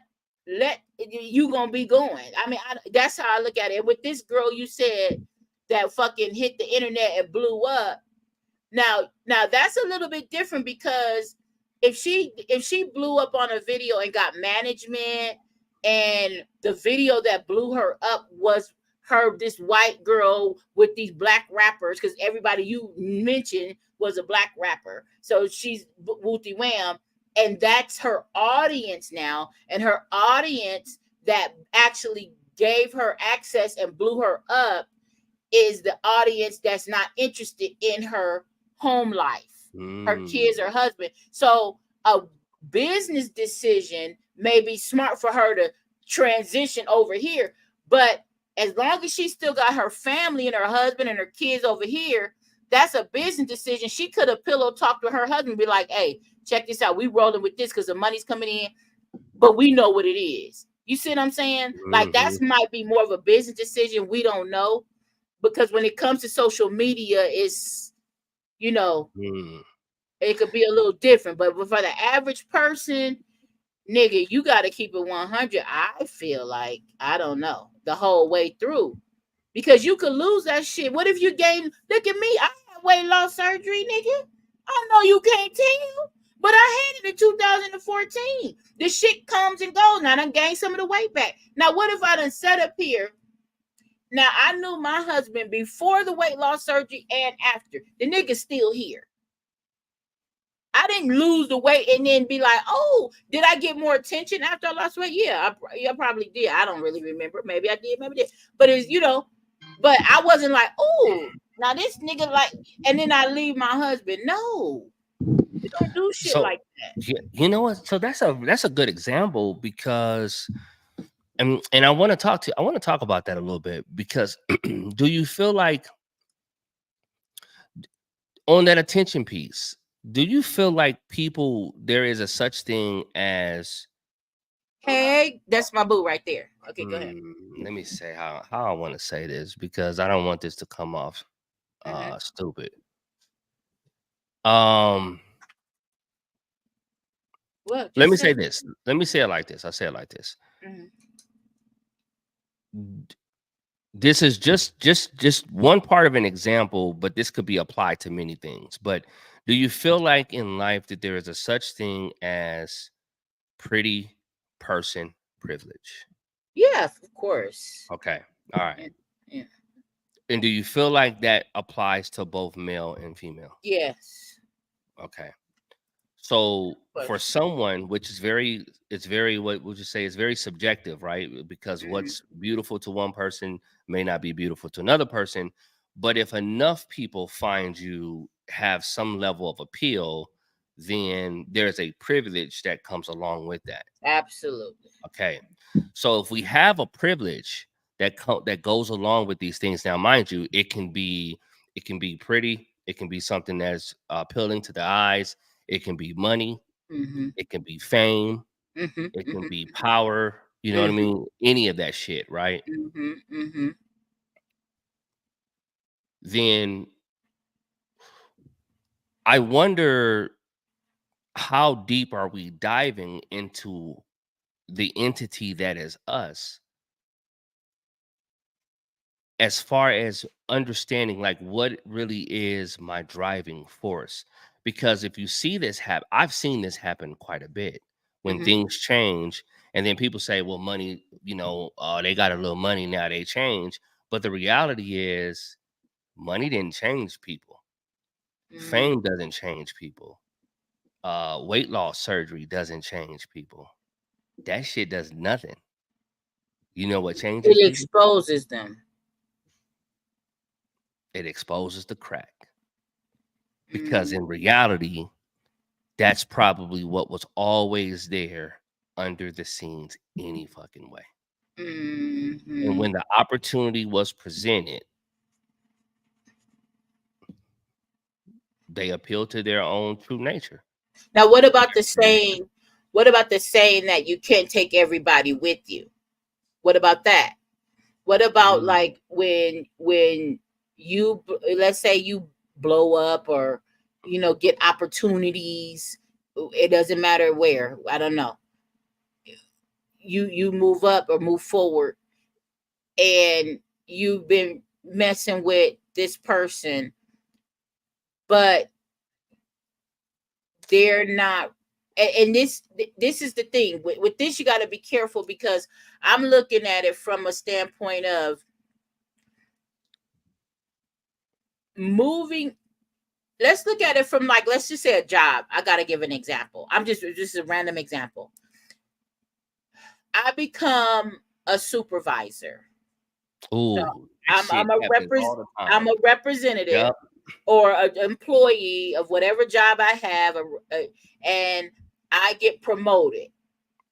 you gonna be going. I mean, that's how I look at it. With this girl, you said that fucking hit the internet and blew up. Now that's a little bit different because if she blew up on a video and got management, and the video that blew her up was this white girl with these black rappers, because everybody you mentioned was a black rapper, so she's wooty wham, and that's her audience now, and her audience that actually gave her access and blew her up is the audience that's not interested in her home life, her
Mm.
kids, her husband. So a business decision may be smart for her to transition over here, but as long as she still got her family and her husband and her kids over here, that's a business decision. She could have pillow talked to her husband and be like, hey, check this out, we rolling with this because the money's coming in, but we know what it is. You see what I'm saying? Like,
Hmm.
that's might be more of a business decision, we don't know, because when it comes to social media, it's,
Mm.
it could be a little different. But for the average person, nigga, you got to keep it 100. I feel like, I don't know, the whole way through, because you could lose that shit. What if you gain? Look at me, I had weight loss surgery, nigga. I know you can't tell, but I had in 2014. This shit comes and goes. Now I done gained some of the weight back. Now, what if I done set up here? Now, I knew my husband before the weight loss surgery and after. The nigga's still here. I didn't lose the weight and then be like, oh, did I get more attention after I lost weight? Yeah, I probably did. I don't really remember. Maybe I did, maybe I did. But it's, but I wasn't like, oh, now this nigga like, and then I leave my husband. No, you don't do shit
So
like that.
you know what? So that's a good example because and I want to talk about that a little bit because do you feel like on that attention piece, do you feel like there is a such thing as
Hey, that's my boo right there. Okay, go ahead.
let me say how I want to say this because I don't want this to come off stupid.
Well,
Let me say this. Let me say it like this. I say it like this. This is just one part of an example, but this could be applied to many things. But do you feel like in life that there is a such thing as pretty person privilege?
Yeah, of course.
Okay. All right.
Yeah.
And do you feel like that applies to both male and female?
Yes.
Okay. So for someone, which is what would you say is very subjective, right? Because what's beautiful to one person may not be beautiful to another person. But if enough people find you have some level of appeal, then there's a privilege that comes along with that.
Absolutely.
Okay. So if we have a privilege that goes along with these things, now mind you, it can be pretty, it can be something that's appealing to the eyes. It can be money. It can be fame. It can be power. You know what I mean? Any of that shit, right? Then I wonder how deep are we diving into the entity that is us as far as understanding like what really is my driving force. Because if you see this happen, I've seen this happen quite a bit when things change and then people say, well, money, they got a little money now, they change. But the reality is money didn't change people. Fame doesn't change people. Weight loss surgery doesn't change people. That shit does nothing. You know what changes
It
people?
exposes them.
It exposes the crack. Because in reality, that's probably what was always there under the scenes any fucking way. And when the opportunity was presented, they appealed to their own true nature.
Now, what about the saying? What about the saying that you can't take everybody with you? What about that? What about like when you, let's say you blow up or get opportunities, it doesn't matter where, I don't know, you move up or move forward and you've been messing with this person, but they're not. And this is the thing with this, you got to be careful because I'm looking at it from a standpoint of moving. Let's look at it from like, let's just say a job. I got to give an example. Just a random example. I become a supervisor.
Ooh,
so I'm a representative.
Yep.
Or an employee of whatever job I have, and I get promoted.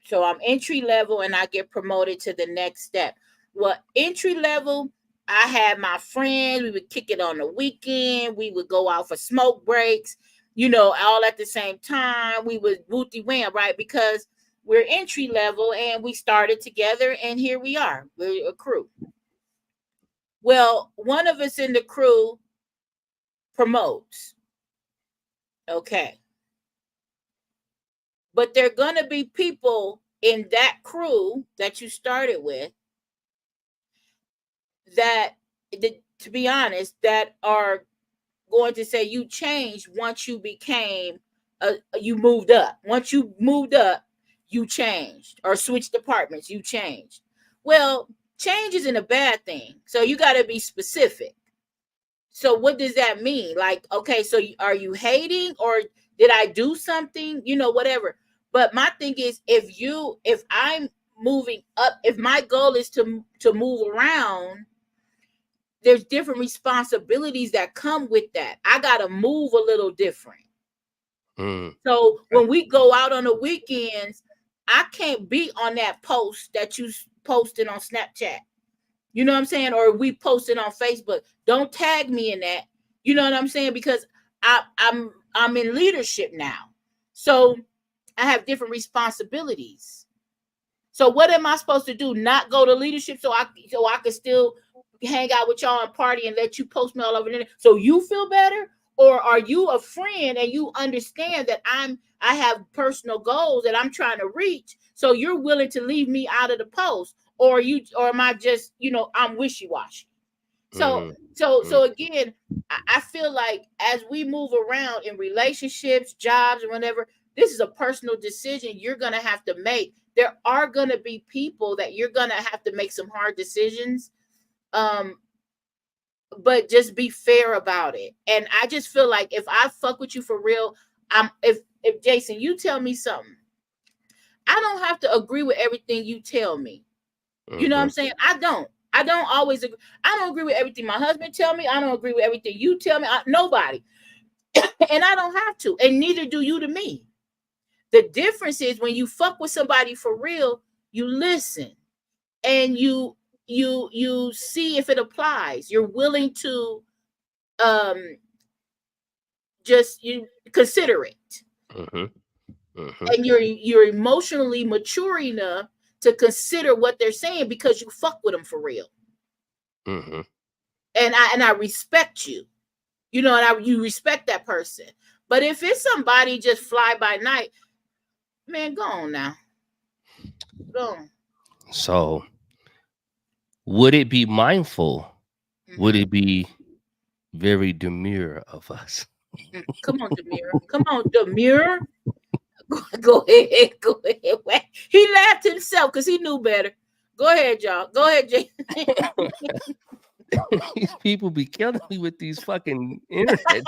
So I'm entry level and I get promoted to the next step. Well, entry level, I had my friends. We would kick it on the weekend. We would go out for smoke breaks, all at the same time. We would wooty wham, right? Because we're entry level and we started together and here we are. We're a crew. Well, one of us in the crew promotes. Okay. But there are going to be people in that crew that you started with that, to be honest, that are going to say you changed once you became you moved up. Once you moved up, you changed or switched departments. You changed. Well, change isn't a bad thing. So you got to be specific. So what does that mean? Like, okay, so are you hating or did I do something? Whatever. But my thing is, if I'm moving up, if my goal is to move around, there's different responsibilities that come with that. I gotta move a little different. So when we go out on the weekends, I can't be on that post that you posted on Snapchat. You know what I'm saying? Or we posted on Facebook. Don't tag me in that. You know what I'm saying? Because I'm in leadership now. So I have different responsibilities. So what am I supposed to do? Not go to leadership so I can still hang out with y'all and party and let you post me all over the internet so you feel better? Or are you a friend and you understand that I have personal goals that I'm trying to reach, so you're willing to leave me out of the post? Or am I just, I'm wishy-washy? So again, I feel like as we move around in relationships, jobs, or whatever, this is a personal decision you're going to have to make. There are going to be people that you're going to have to make some hard decisions. But just be fair about it. And I just feel like if I fuck with you for real, if Jason, you tell me something, I don't have to agree with everything you tell me. You know what I'm saying? I don't always agree. I don't agree with everything my husband tell me. I don't agree with everything you tell me. Nobody. And I don't have to. And neither do you to me. The difference is when you fuck with somebody for real, you listen and you see if it applies. You're willing to just consider it. And you're emotionally mature enough to consider what they're saying because you fuck with them for real. And I respect you, and you respect that person. But if it's somebody just fly by night, man, go on now. Go on.
So would it be mindful? Would it be very demure of us?
Come on, Demure. Come on, Demure. Go ahead. Go ahead. He laughed himself because he knew better. Go ahead, y'all. Go ahead, Jay.
These people be killing me with these fucking internet.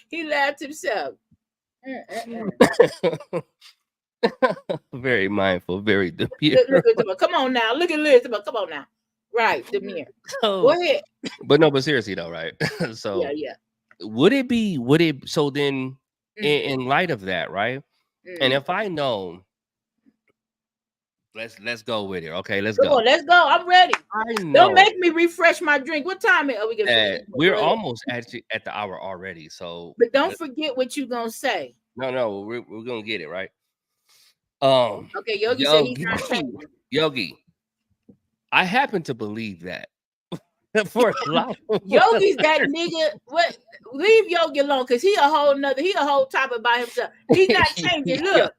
He laughed himself.
Very mindful, very demure.
Come on now. Look at Liz. Come on now. Right, Demure. Go ahead.
But seriously though, right? So
yeah.
Would it so then in light of that, right? And if I know, let's go with it. Okay, let's go.
Let's go. I'm ready.
I know.
Don't make me refresh my drink. What time are we gonna
we're almost at the hour already. So
but don't forget what you're gonna say.
No, we're gonna get it right.
Okay, Yogi said he's not changing.
Yogi, I happen to believe that. For life.
Yogi's that nigga. What? Leave Yogi alone, cause he a whole topic by himself. He's not changing. Look,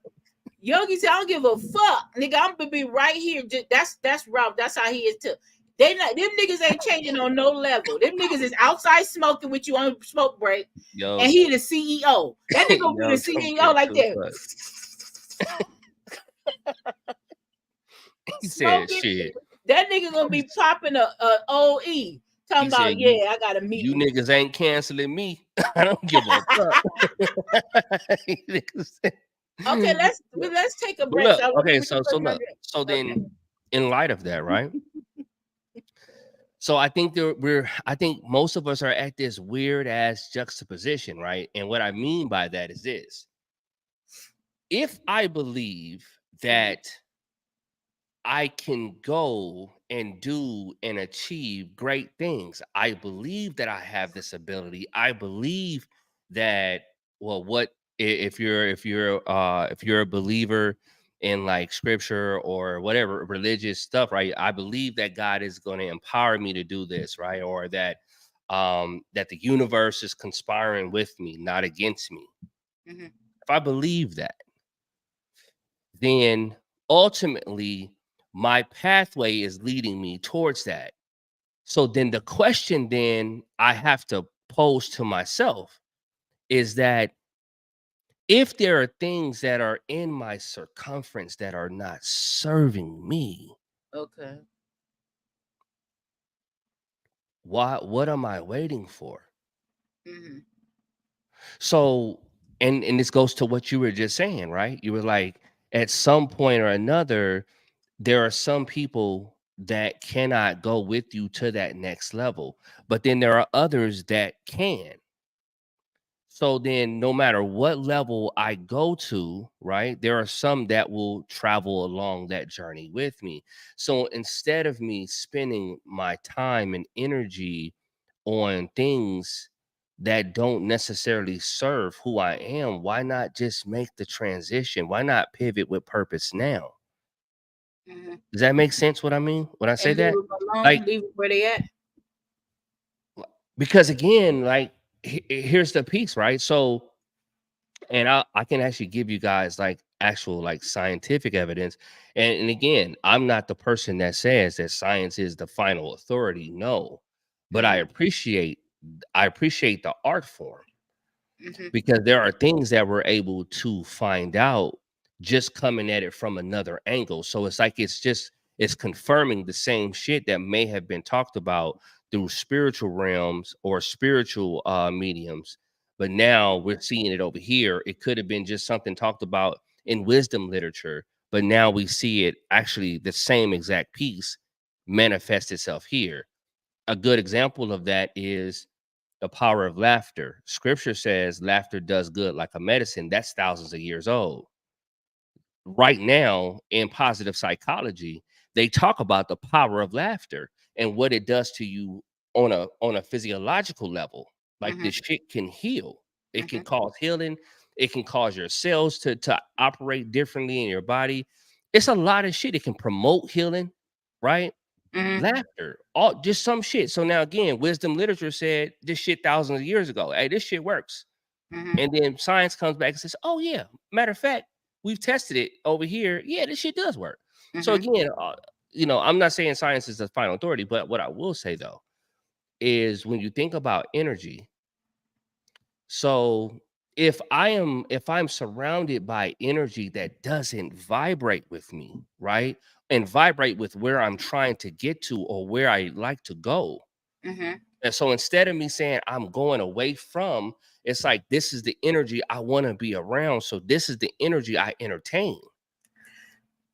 Yogi said, "I don't give a fuck, nigga. I'm gonna be right here." That's Ralph. That's how he is too. Them niggas ain't changing on no level. Them niggas is outside smoking with you on smoke break, and he the CEO. That nigga gonna be the CEO like that.
He said, "Shit."
That nigga gonna be popping a OE. Talking about, I gotta meet
you niggas ain't canceling me. I don't give a fuck.
Okay, let's take a break.
Look, so then in light of that, right? So I think I think most of us are at this weird ass juxtaposition, right? And what I mean by that is this: if I believe that I can go and do and achieve great things, I believe that I have this ability. I believe that, well, what if you're a believer in like scripture or whatever religious stuff, right? I believe that God is going to empower me to do this, right? Or that that the universe is conspiring with me, not against me. If I believe that, then ultimately my pathway is leading me towards that. So then the question then I have to pose to myself is that if there are things that are in my circumference that are not serving me,
Okay.
what am I waiting for?
Mm-hmm.
So, and this goes to what you were just saying, right? You were like, at some point or another, there are some people that cannot go with you to that next level, but then there are others that can. So then no matter what level I go to, right, there are some that will travel along that journey with me. So instead of me spending my time and energy on things that don't necessarily serve who I am, why not just make the transition? Why not pivot with purpose now?
Mm-hmm.
Does that make sense what I mean when I say
And leave
that?
them alone.
Like,
Leave it where they at.
because again, like here's the piece, right? So, and I can actually give you guys like actual like scientific evidence. And again, I'm not the person that says that science is the final authority. No, but
Mm-hmm.
I appreciate the art form,
Mm-hmm.
because there are things that we're able to find out just coming at it from another angle. So it's like it's confirming the same shit that may have been talked about through spiritual realms or spiritual mediums, but now we're seeing it over here. It could have been just something talked about in wisdom literature, but now we see it actually the same exact piece manifest itself here. A good example of that is the power of laughter. Scripture says laughter does good like a medicine. That's thousands of years old. Right now, in positive psychology, they talk about the power of laughter and what it does to you on a physiological level. Like,
Mm-hmm.
this shit can heal. It
Mm-hmm.
can cause healing. It can cause your cells to operate differently in your body. It's a lot of shit. It can promote healing, right?
Mm-hmm.
Laughter, all just some shit. So now again, wisdom literature said this shit thousands of years ago. Hey, this shit works.
Mm-hmm.
And then science comes back and says, oh yeah, matter of fact, we've tested it over here. Yeah, this shit does work. So
Mm-hmm.
again, I'm not saying science is the final authority, but what I will say though is when you think about energy, so if I'm surrounded by energy that doesn't vibrate with me, right? And vibrate with where I'm trying to get to or where I like to go.
Mm-hmm.
And so instead of me saying I'm going away from, it's like this is the energy I want to be around. So this is the energy I entertain.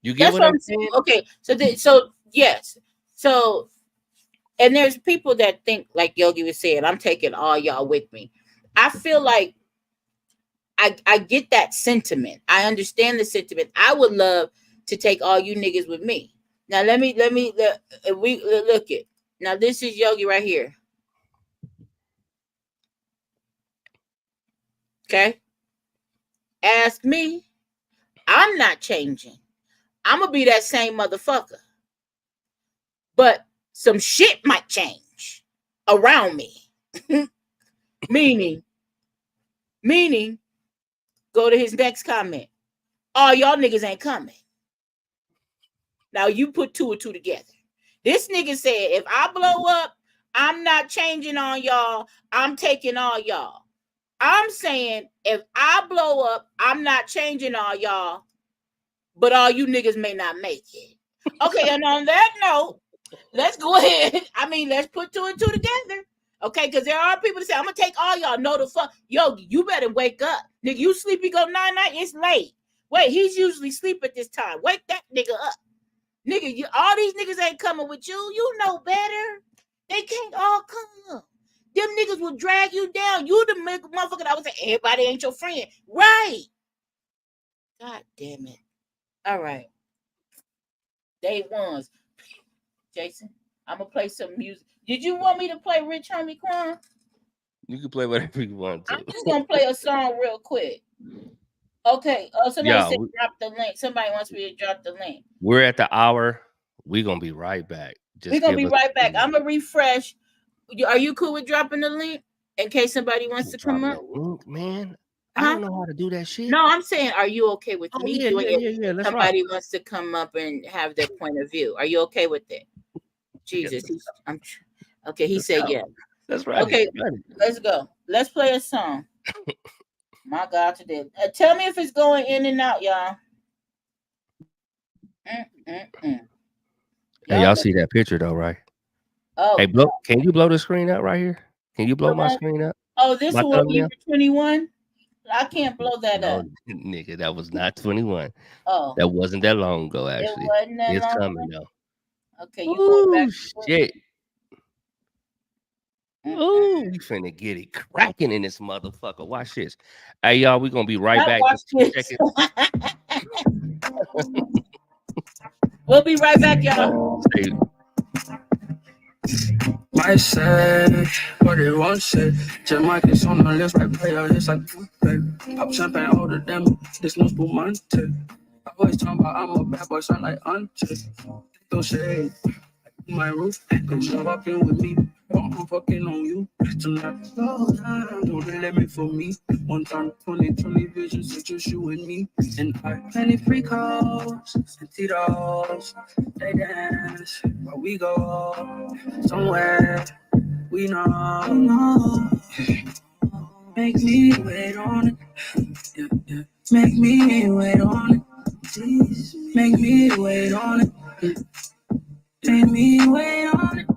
You get
That's
what
what
I'm
I'm saying.
saying?
Okay. So yes. So and there's people that think like Yogi was saying, I'm taking all y'all with me. I feel like I get that sentiment. I understand the sentiment. I would love to take all you niggas with me. Now we look it. Now this is Yogi right here. Okay. Ask me. I'm not changing. I'm gonna be that same motherfucker. But some shit might change around me. meaning, meaning, go to his next comment. Oh, y'all niggas ain't coming. Now you put two and two together. This nigga said, if I blow up, I'm not changing on y'all. I'm taking all y'all. I'm saying, if I blow up, I'm not changing on y'all, but all you niggas may not make it. Okay, and on that note, let's go ahead. I mean, let's put two and two together. Okay, because there are people that say, I'm gonna take all y'all. No, the fuck, yo, you better wake up. Nigga, you sleepy go 9-9, it's late. Wait, he's usually sleep at this time. Wake that nigga up. Nigga, all these niggas ain't coming with you. You know better. They can't all come. Them niggas will drag you down. You the motherfucker that was saying, everybody ain't your friend. Right. God damn it. All right. Day ones. Jason, I'm gonna play some music. Did you want me to play Rich Homie Quan?
You can play whatever you want
I'm
to.
just gonna play a song real quick. Okay. Somebody
Yeah,
said drop the link. Somebody wants me to drop the link.
we're at the hour. We're gonna be right back.
We're
Just
gonna
give
be
us
right back. I'm gonna refresh. Are you cool with dropping the link in case somebody wants to come
dropping
up?
the link, man. I
Huh?
don't know how to do that shit.
No, I'm saying, are you okay with
Oh
me
yeah,
doing
yeah,
it?
yeah, yeah. Let's rock.
Somebody wants to come up and have their point of view. Are you okay with it? Jesus, okay. He
Let's
said
go.
yeah.
That's right.
Okay,
Right.
let's go. Let's play a song. My God, today. Tell me if it's going in and out, y'all.
Hey, y'all see that picture though, right?
Oh,
Hey, can you blow the screen up right here? Can you blow my screen up?
Oh, this
My
will be
thumbnail?
21. I can't blow that
No,
up.
nigga, that was not 21.
Oh,
That wasn't that long ago,
it
actually.
wasn't that
It's
long
coming
ago.
though.
Okay, you going back?
Shit. Ooh, we finna get it cracking in this motherfucker. Watch this. Hey, y'all, we gonna be right back.
Watch
Just 2
this.
seconds.
We'll be right back, y'all.
I said what it was said. Just Marcus on the list, right player. It's like pop champagne older than this no spumante. I always talking about I'm a bad boy, sound like auntie. Don't shade my roof, come show up in with me. I'm fucking on you tonight. Don't let me for me. One time, 20 vision, so just you and me. And I plenty free calls and Tito's. They dance while we go somewhere we know. Make me wait on it. Yeah, yeah. Make me wait on it. Please, make me wait on it. Make me wait on it.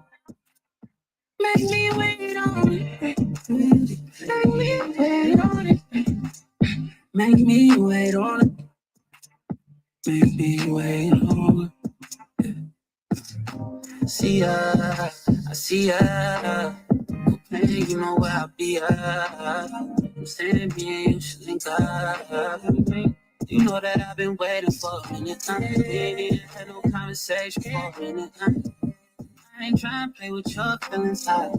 Make me wait on it. Make me wait on it. Make me wait on it. Make me wait on it. See ya, I see ya. Hey, you know where I'll be at. I'm standing being you should link up. You know that I've been waiting for a minute. I ain't had no conversation for a minute. I ain't trying to play with your feelings. I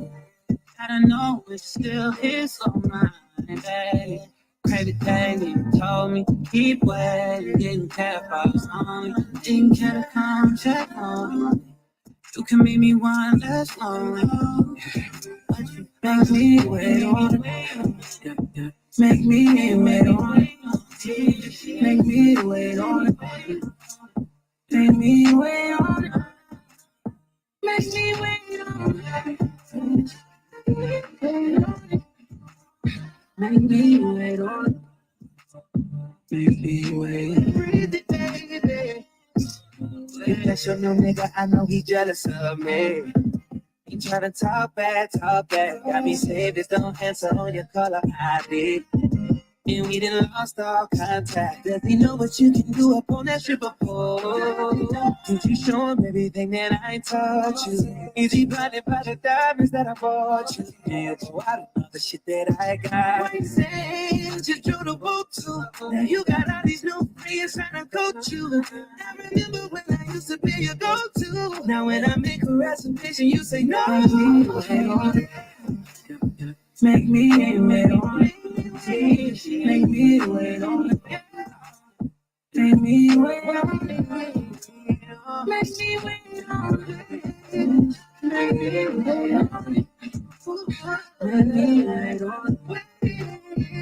don't know if still is on mine, baby. Crazy thing you told me, keep waiting, didn't care if I was on you, didn't care to come check on me. You can make me one last lonely, but you make me wait on it. Yeah, yeah. Make me wait on it. Make me wait on it. Make me wait on it. Make me wait on it. Make me wait on it. Make me wait. Breathe it, baby. If that's your new nigga, I know he jealous of me. He tryna talk bad, talk bad. Got me saved, just don't answer on your caller ID. And we done lost all contact. Does he know what you can do up on that stripper pole? Did you show him everything that I taught you? Is he blinded by the diamonds that I bought you? Yeah, go out and the shit that I got. Why say just drew the boat to? Now you got all these new friends trying to coach you. I remember when I used to be your go-to. Now when I make a reservation, you say no. Make me wait on it. Make me wait on it. Make me wait on it. Make me wait on it. Make me wait on it. Make me wait on it. Make me wait on it.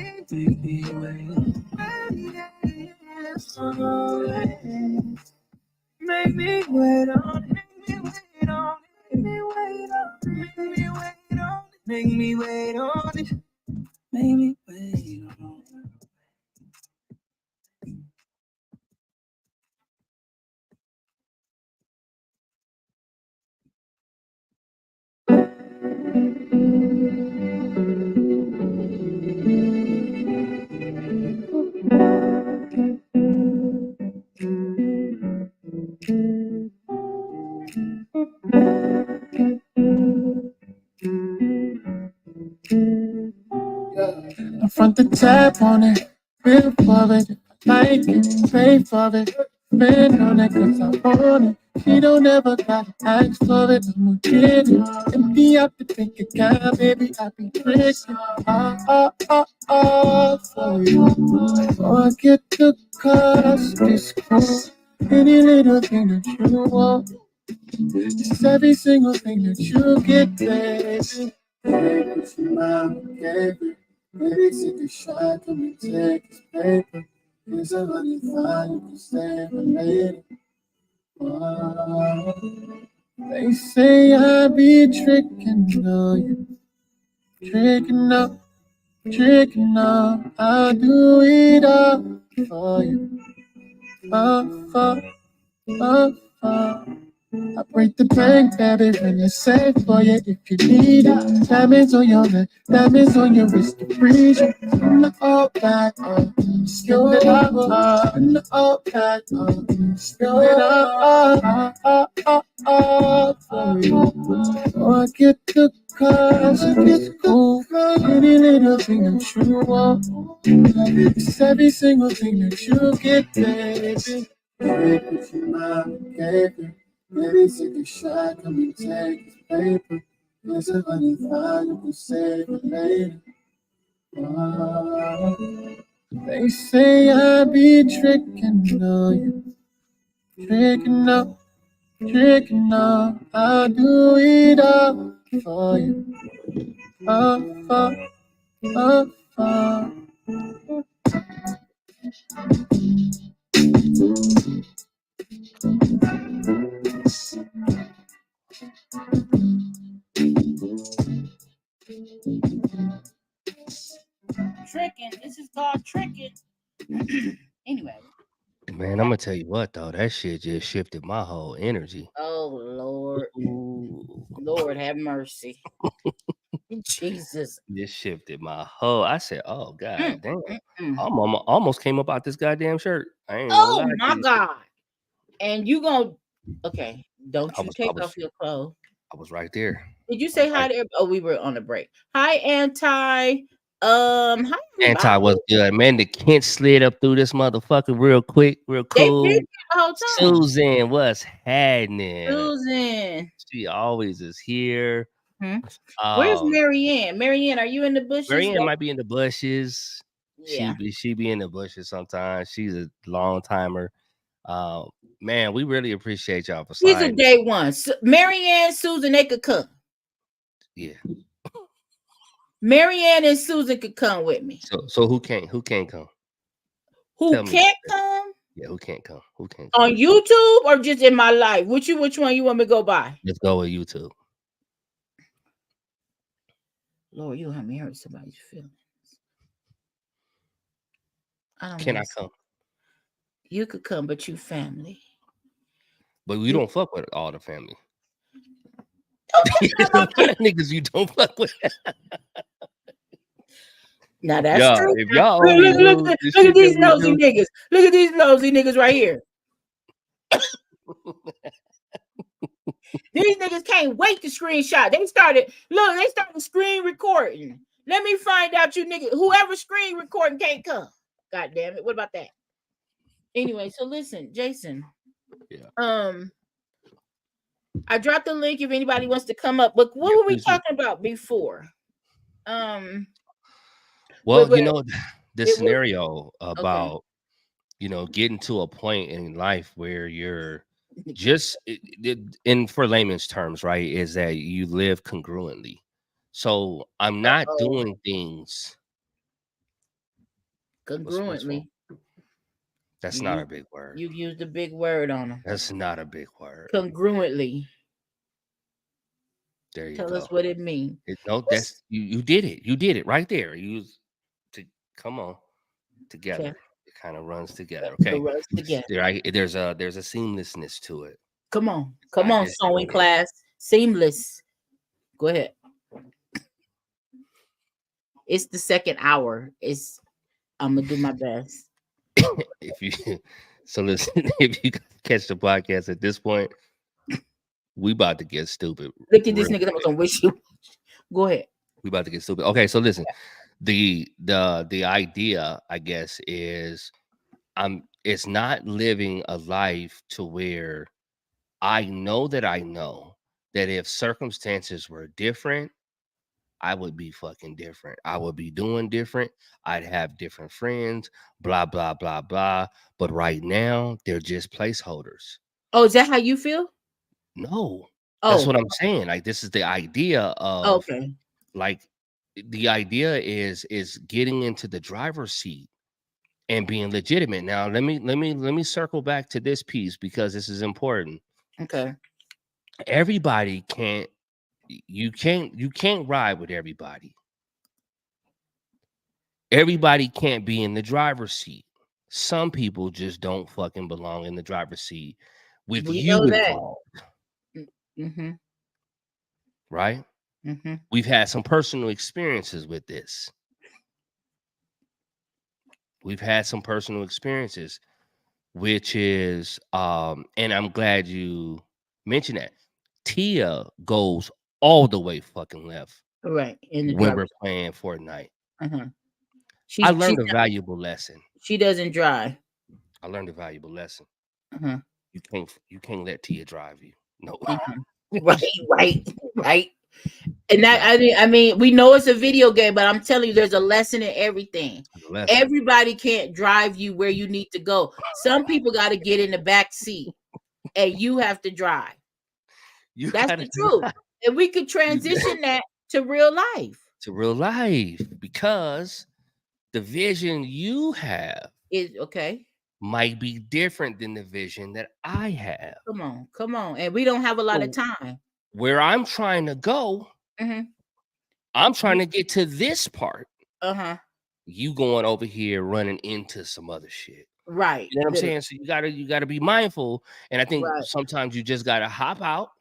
Make me wait on it. Make me wait on it. Make me wait on it. Make me wait on it. Make me wait on it. I front the tap on it, real for it, like it, pay for it, spend on it, cause I want it. She don't ever gotta ask for it, I'ma get it. Empty out the bank account, baby, I be drinking. For you. So I get the cost, discount, any little thing that you want. It's every single thing that you get, baby. Baby, smile, baby. Baby, take a shot, come and take this paper. Here's a honey fine, you can stay related. Wow. They say I be tricking, no, you tricking up. Tricking up, I'll do it all for you. Oh, oh. I break the bank, baby, when it's safe for you. If you need it, diamonds on your neck, diamonds on your wrist to freeze you. In the all black, skill it up, in the all black, skill it up, for you. Oh, I get the cause, I get the cool, any little thing that you want. It's every single thing that you get, baby. Break with your mind, baby. Maybe take a shot, come and take his paper. There's a honey fire, you can save it later. Ah, they say I be tricking on you, tricking on. I'll do it all for you. Oh, oh, oh, oh.
Tricking. This is called tricking. Anyway.
Man, I'm gonna tell you what though, that shit just shifted my whole energy.
Oh Lord.
Ooh,
Lord have mercy. Jesus.
just shifted my whole. I said, "Oh god, damn!"
Mm.
Almost came up out this goddamn shirt. I ain't gonna
Oh
lie to
my
you.
God. And you gonna okay. Don't
I
you
was, I
take
was,
off your clothes.
I was right there.
Did you
I was
say hi
right.
to everybody? Oh, we were on a break. Hi, Anti. Hi
Anti
everybody.
was good, man. The Kent slid up through this motherfucker real quick, real
They been
cool.
here the whole time.
Susan, what's happening?
Susan.
She always is here.
Where's Marianne? Marianne, are you in the bushes?
Marianne might be in the bushes.
Yeah.
She be in the bushes sometimes. She's a long timer. Man, we really appreciate y'all for
She's a
sliding.
day one. Marianne, Susan, they could come.
Yeah.
Marianne and Susan could come with me.
So who can't come?
Who
Tell me.
can't come?
Yeah, who can't come? Who can't come?
On YouTube or just in my life? Which one you want me to go by?
Let's go with YouTube.
Lord, you have me hurt somebody's feelings.
Can I come?
You could come, but you family.
But we don't fuck with all the family. There's a lot of niggas you don't fuck with.
Now that's true.
If y'all
Look at these nosy niggas. Look at these nosy niggas right here. These niggas can't wait to screenshot. They started screen recording. Let me find out you niggas. Whoever screen recording can't come. God damn it. What about that? Anyway, so listen, Jason.
Yeah.
I dropped the link if anybody wants to come up. But what were we talking about before?
Well, you know, the scenario about getting to a point in life where you're just for layman's terms, right, is that you live congruently. So I'm not doing things
congruently.
That's not a big word.
You used a big word on them.
That's not a big word.
Congruently.
There you
Tell
go.
us what it means.
No, that's you did it. You did it right there. Come on together.
Okay.
It kind of runs together. Okay.
It runs together.
There's a seamlessness to it.
Come on, sewing class. Seamless. Go ahead. It's the second hour. I'm gonna do my best.
Listen, if you catch the podcast at this point, we about to get stupid.
Look at this nigga that was on wish you. Go ahead.
We about to get stupid. Okay, so listen, the idea, I guess, is it's not living a life to where I know that if circumstances were different, I would be fucking different. I would be doing different. I'd have different friends, blah, blah, blah, blah. But right now, they're just placeholders.
Oh, is that how you feel?
No. That's what I'm saying. Like, this is the idea of like the idea is getting into the driver's seat and being legitimate. Now, let me circle back to this piece because this is important.
Okay.
Everybody can't ride with everybody. Everybody can't be in the driver's seat. Some people just don't fucking belong in the driver's seat with
We
you
know that.
involved,
Mm-hmm.
right?
Mm-hmm.
We've had some personal experiences with this. We've had some personal experiences, which is, and I'm glad you mentioned that. Tia goes all the way fucking left
Right. In the
when we're
driver's.
playing Fortnite.
Uh-huh.
I
She
learned a valuable lesson.
she doesn't drive.
I learned a valuable lesson.
Uh-huh.
You can't let Tia drive you. No.
Uh-huh. Right. And that
Yeah,
I mean, we know it's a video game, but I'm telling you, there's a lesson in everything.
a lesson.
Everybody can't drive you where you need to go. Some people got to get in the back seat, and you have to drive.
You
That's
gotta
the truth. And we could
you got
transition that to real life.
to real life because the vision you have
Is okay.
might be different than the vision that I have.
Come on, and we don't have a lot of
So
time.
where I'm trying to go,
Mm-hmm.
I'm trying to get to this part.
Uh-huh.
You going over here running into some other shit.
Right.
You know what I'm saying? So you gotta be mindful. And I think
Right.
sometimes you just gotta hop out.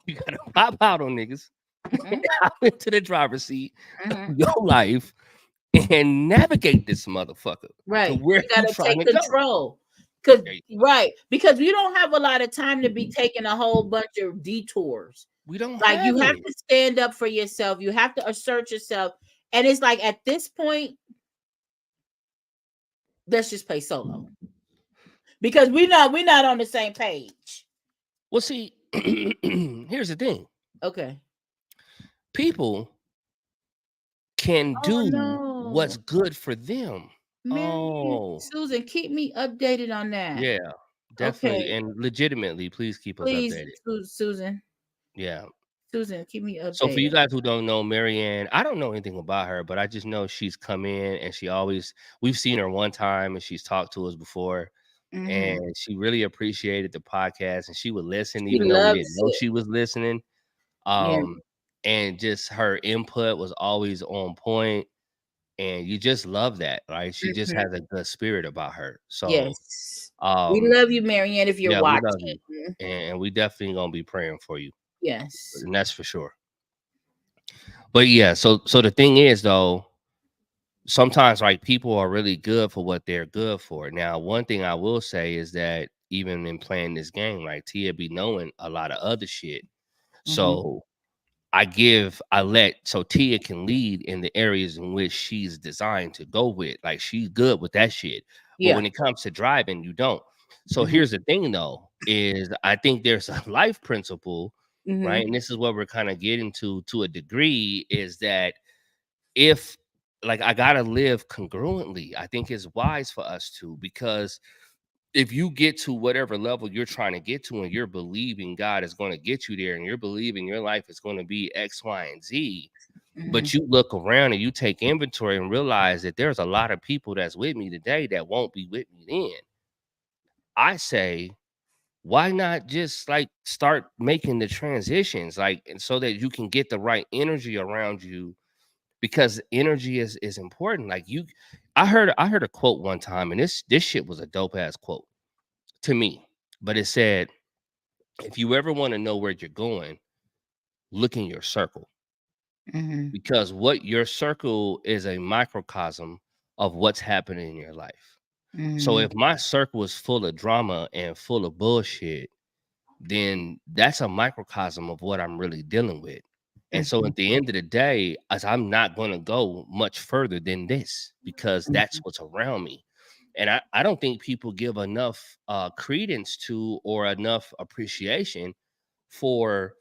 You gotta hop out on niggas,
Mm-hmm.
hop into the driver's seat
Mm-hmm.
of your life and navigate this motherfucker to
Right.
where
You
you
gotta
trying
take
to go.
control. Cause
There you
right, because we don't have a lot of time to be taking a whole bunch of detours.
We don't
Like you
have
have
it.
to stand up for yourself. You have to assert yourself. And it's like at this point, let's just play solo. Because we're not on the same page.
Well, see, here's the thing.
Okay.
People can
Oh
do
no.
what's good for them.
Mary,
Oh,
Susan, keep me updated on that.
yeah, definitely.
Okay.
And legitimately, please keep us
Please,
updated.
Susan.
Yeah.
Susan, keep me
So for you
updated.
guys who don't know Marianne, I don't know anything about her, but I just know she's come in and we've seen her one time and she's talked to us before.
Mm-hmm.
And she really appreciated the podcast and she would listen
She
even though we didn't
loves
know
it.
she was listening.
Yeah.
And just her input was always on point, and you just love that, right? She just
Mhm.
has a good spirit about her. So,
Yes. We
um,
love you, Marianne, if you're
yeah, we love you,
watching.
and we definitely gonna be praying for you,
Yes.
and that's for sure. But yeah, so the thing is though, sometimes like people are really good for what they're good for. Now, one thing I will say is that even in playing this game, like Tia be knowing a lot of other shit.
Mhm.
So so Tia can lead in the areas in which she's designed to go with. Like she's good with that shit. But
Yeah.
when it comes to driving, you don't. So
Mhm.
here's the thing though, is I think there's a life principle, right?
Mhm.
And this is what we're kind of getting to a degree, is that if like I gotta live congruently, I think it's wise for us to, because if you get to whatever level you're trying to get to and you're believing God is going to get you there and you're believing your life is going to be X, Y, and Z,
Mhm.
but you look around and you take inventory and realize that there's a lot of people that's with me today that won't be with me then. I say, why not just like start making the transitions, like, and so that you can get the right energy around you, because energy is important. Like I heard a quote one time, and this shit was a dope ass quote to me, but it said, if you ever want to know where you're going, look in your circle,
Mhm.
because what your circle is a microcosm of what's happening in your life. So
Mhm.
if my circle is full of drama and full of bullshit, then that's a microcosm of what I'm really dealing with. And so
Mhm.
at the end of the day, as I'm not going to go much further than this, because that's
Mhm.
what's around me. And I don't think people give enough credence to or enough appreciation for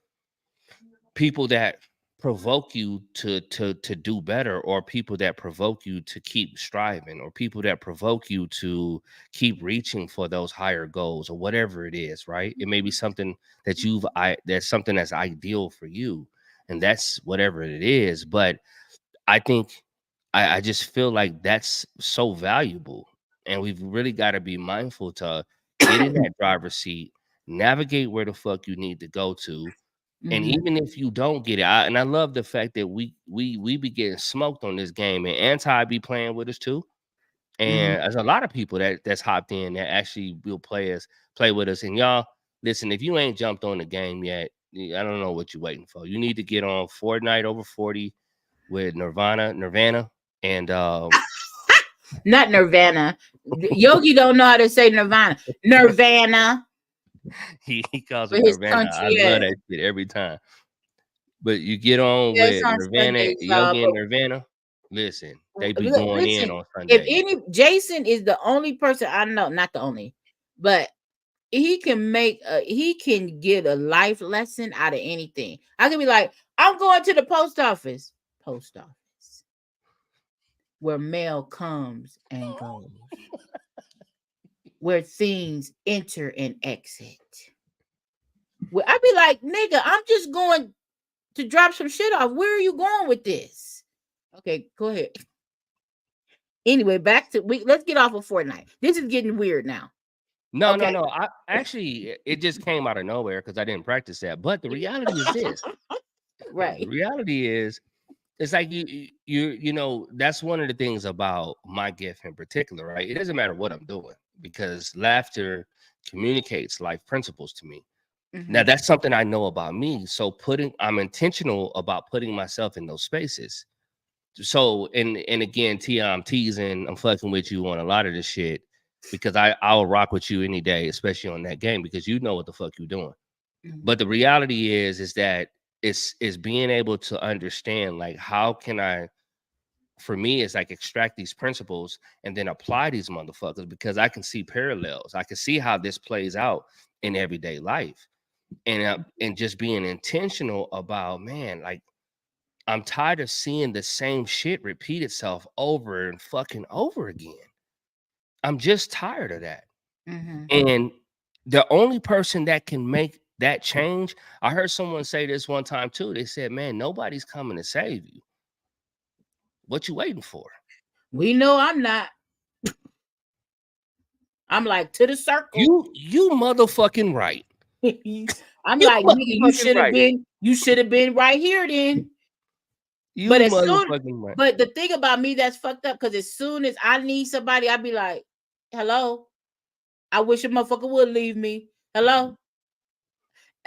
people that provoke you to do better, or people that provoke you to keep striving, or people that provoke you to keep reaching for those higher goals, or whatever it is, right? It may be something that that's something that's ideal for you, and that's whatever it is. But I think I just feel like that's so valuable, and we've really got to be mindful to get in that driver's seat, navigate where the fuck you need to go to, And
Mhm.
even if you don't get it, I love the fact that we be getting smoked on this game, and Anti be playing with us too. And there's a lot of people that's hopped in that actually will play with us. And y'all, listen, if you ain't jumped on the game yet, I don't know what you're waiting for. You need to get on Fortnite over 40 with Nirvana, and
Not Nirvana. Yogi don't know how to say Nirvana. Nirvana
he calls
for
it
his
Nirvana. I
country
love
ass.
that shit every time. But you get on
Yes,
with
on
Nirvana,
Sundays, y'all.
Yogi and Nirvana. Listen, they be
But
going in
listen,
on
if
Sundays.
any Jason is the only person I know, not the only, but he can get a life lesson out of anything. I can be like, I'm going to the post office. Post office. Where mail comes and goes. Where things enter and exit. Well, I'd be like, nigga, I'm just going to drop some shit off. Where are you going with this? Okay, go ahead. Anyway, back to let's get off of Fortnite. This is getting weird now.
No.
Okay.
I actually, it just came out of nowhere because I didn't practice that. But the reality is this. The
Right.
reality is, it's like you know, that's one of the things about my gift in particular, right? It doesn't matter what I'm doing because laughter communicates life principles to me. Now
Mhm.
that's something I know about me. So I'm intentional about putting myself in those spaces. So and again, I'm teasing, I'm fucking with you on a lot of this shit because I'll rock with you any day, especially on that game, because you know what the fuck you're doing.
Mhm.
But the reality is that it's being able to understand, like, how can I, for me, it's like extract these principles and then apply these motherfuckers because I can see parallels. I can see how this plays out in everyday life. And just being intentional about, man, like, I'm tired of seeing the same shit repeat itself over and fucking over again. I'm just tired of that.
Mhm.
And the only person that can make that change, I heard someone say this one time too. They said, man, nobody's coming to save you. What you waiting for?
We know I'm not. I'm like to the circle.
You motherfucking right.
I'm
You
like, nigga,
motherfucking right.
you should have been right here then.
You
But
motherfucking right.
but the thing about me that's fucked up, because as soon as I need somebody, I'd be like, hello. I wish a motherfucker would leave me. Hello.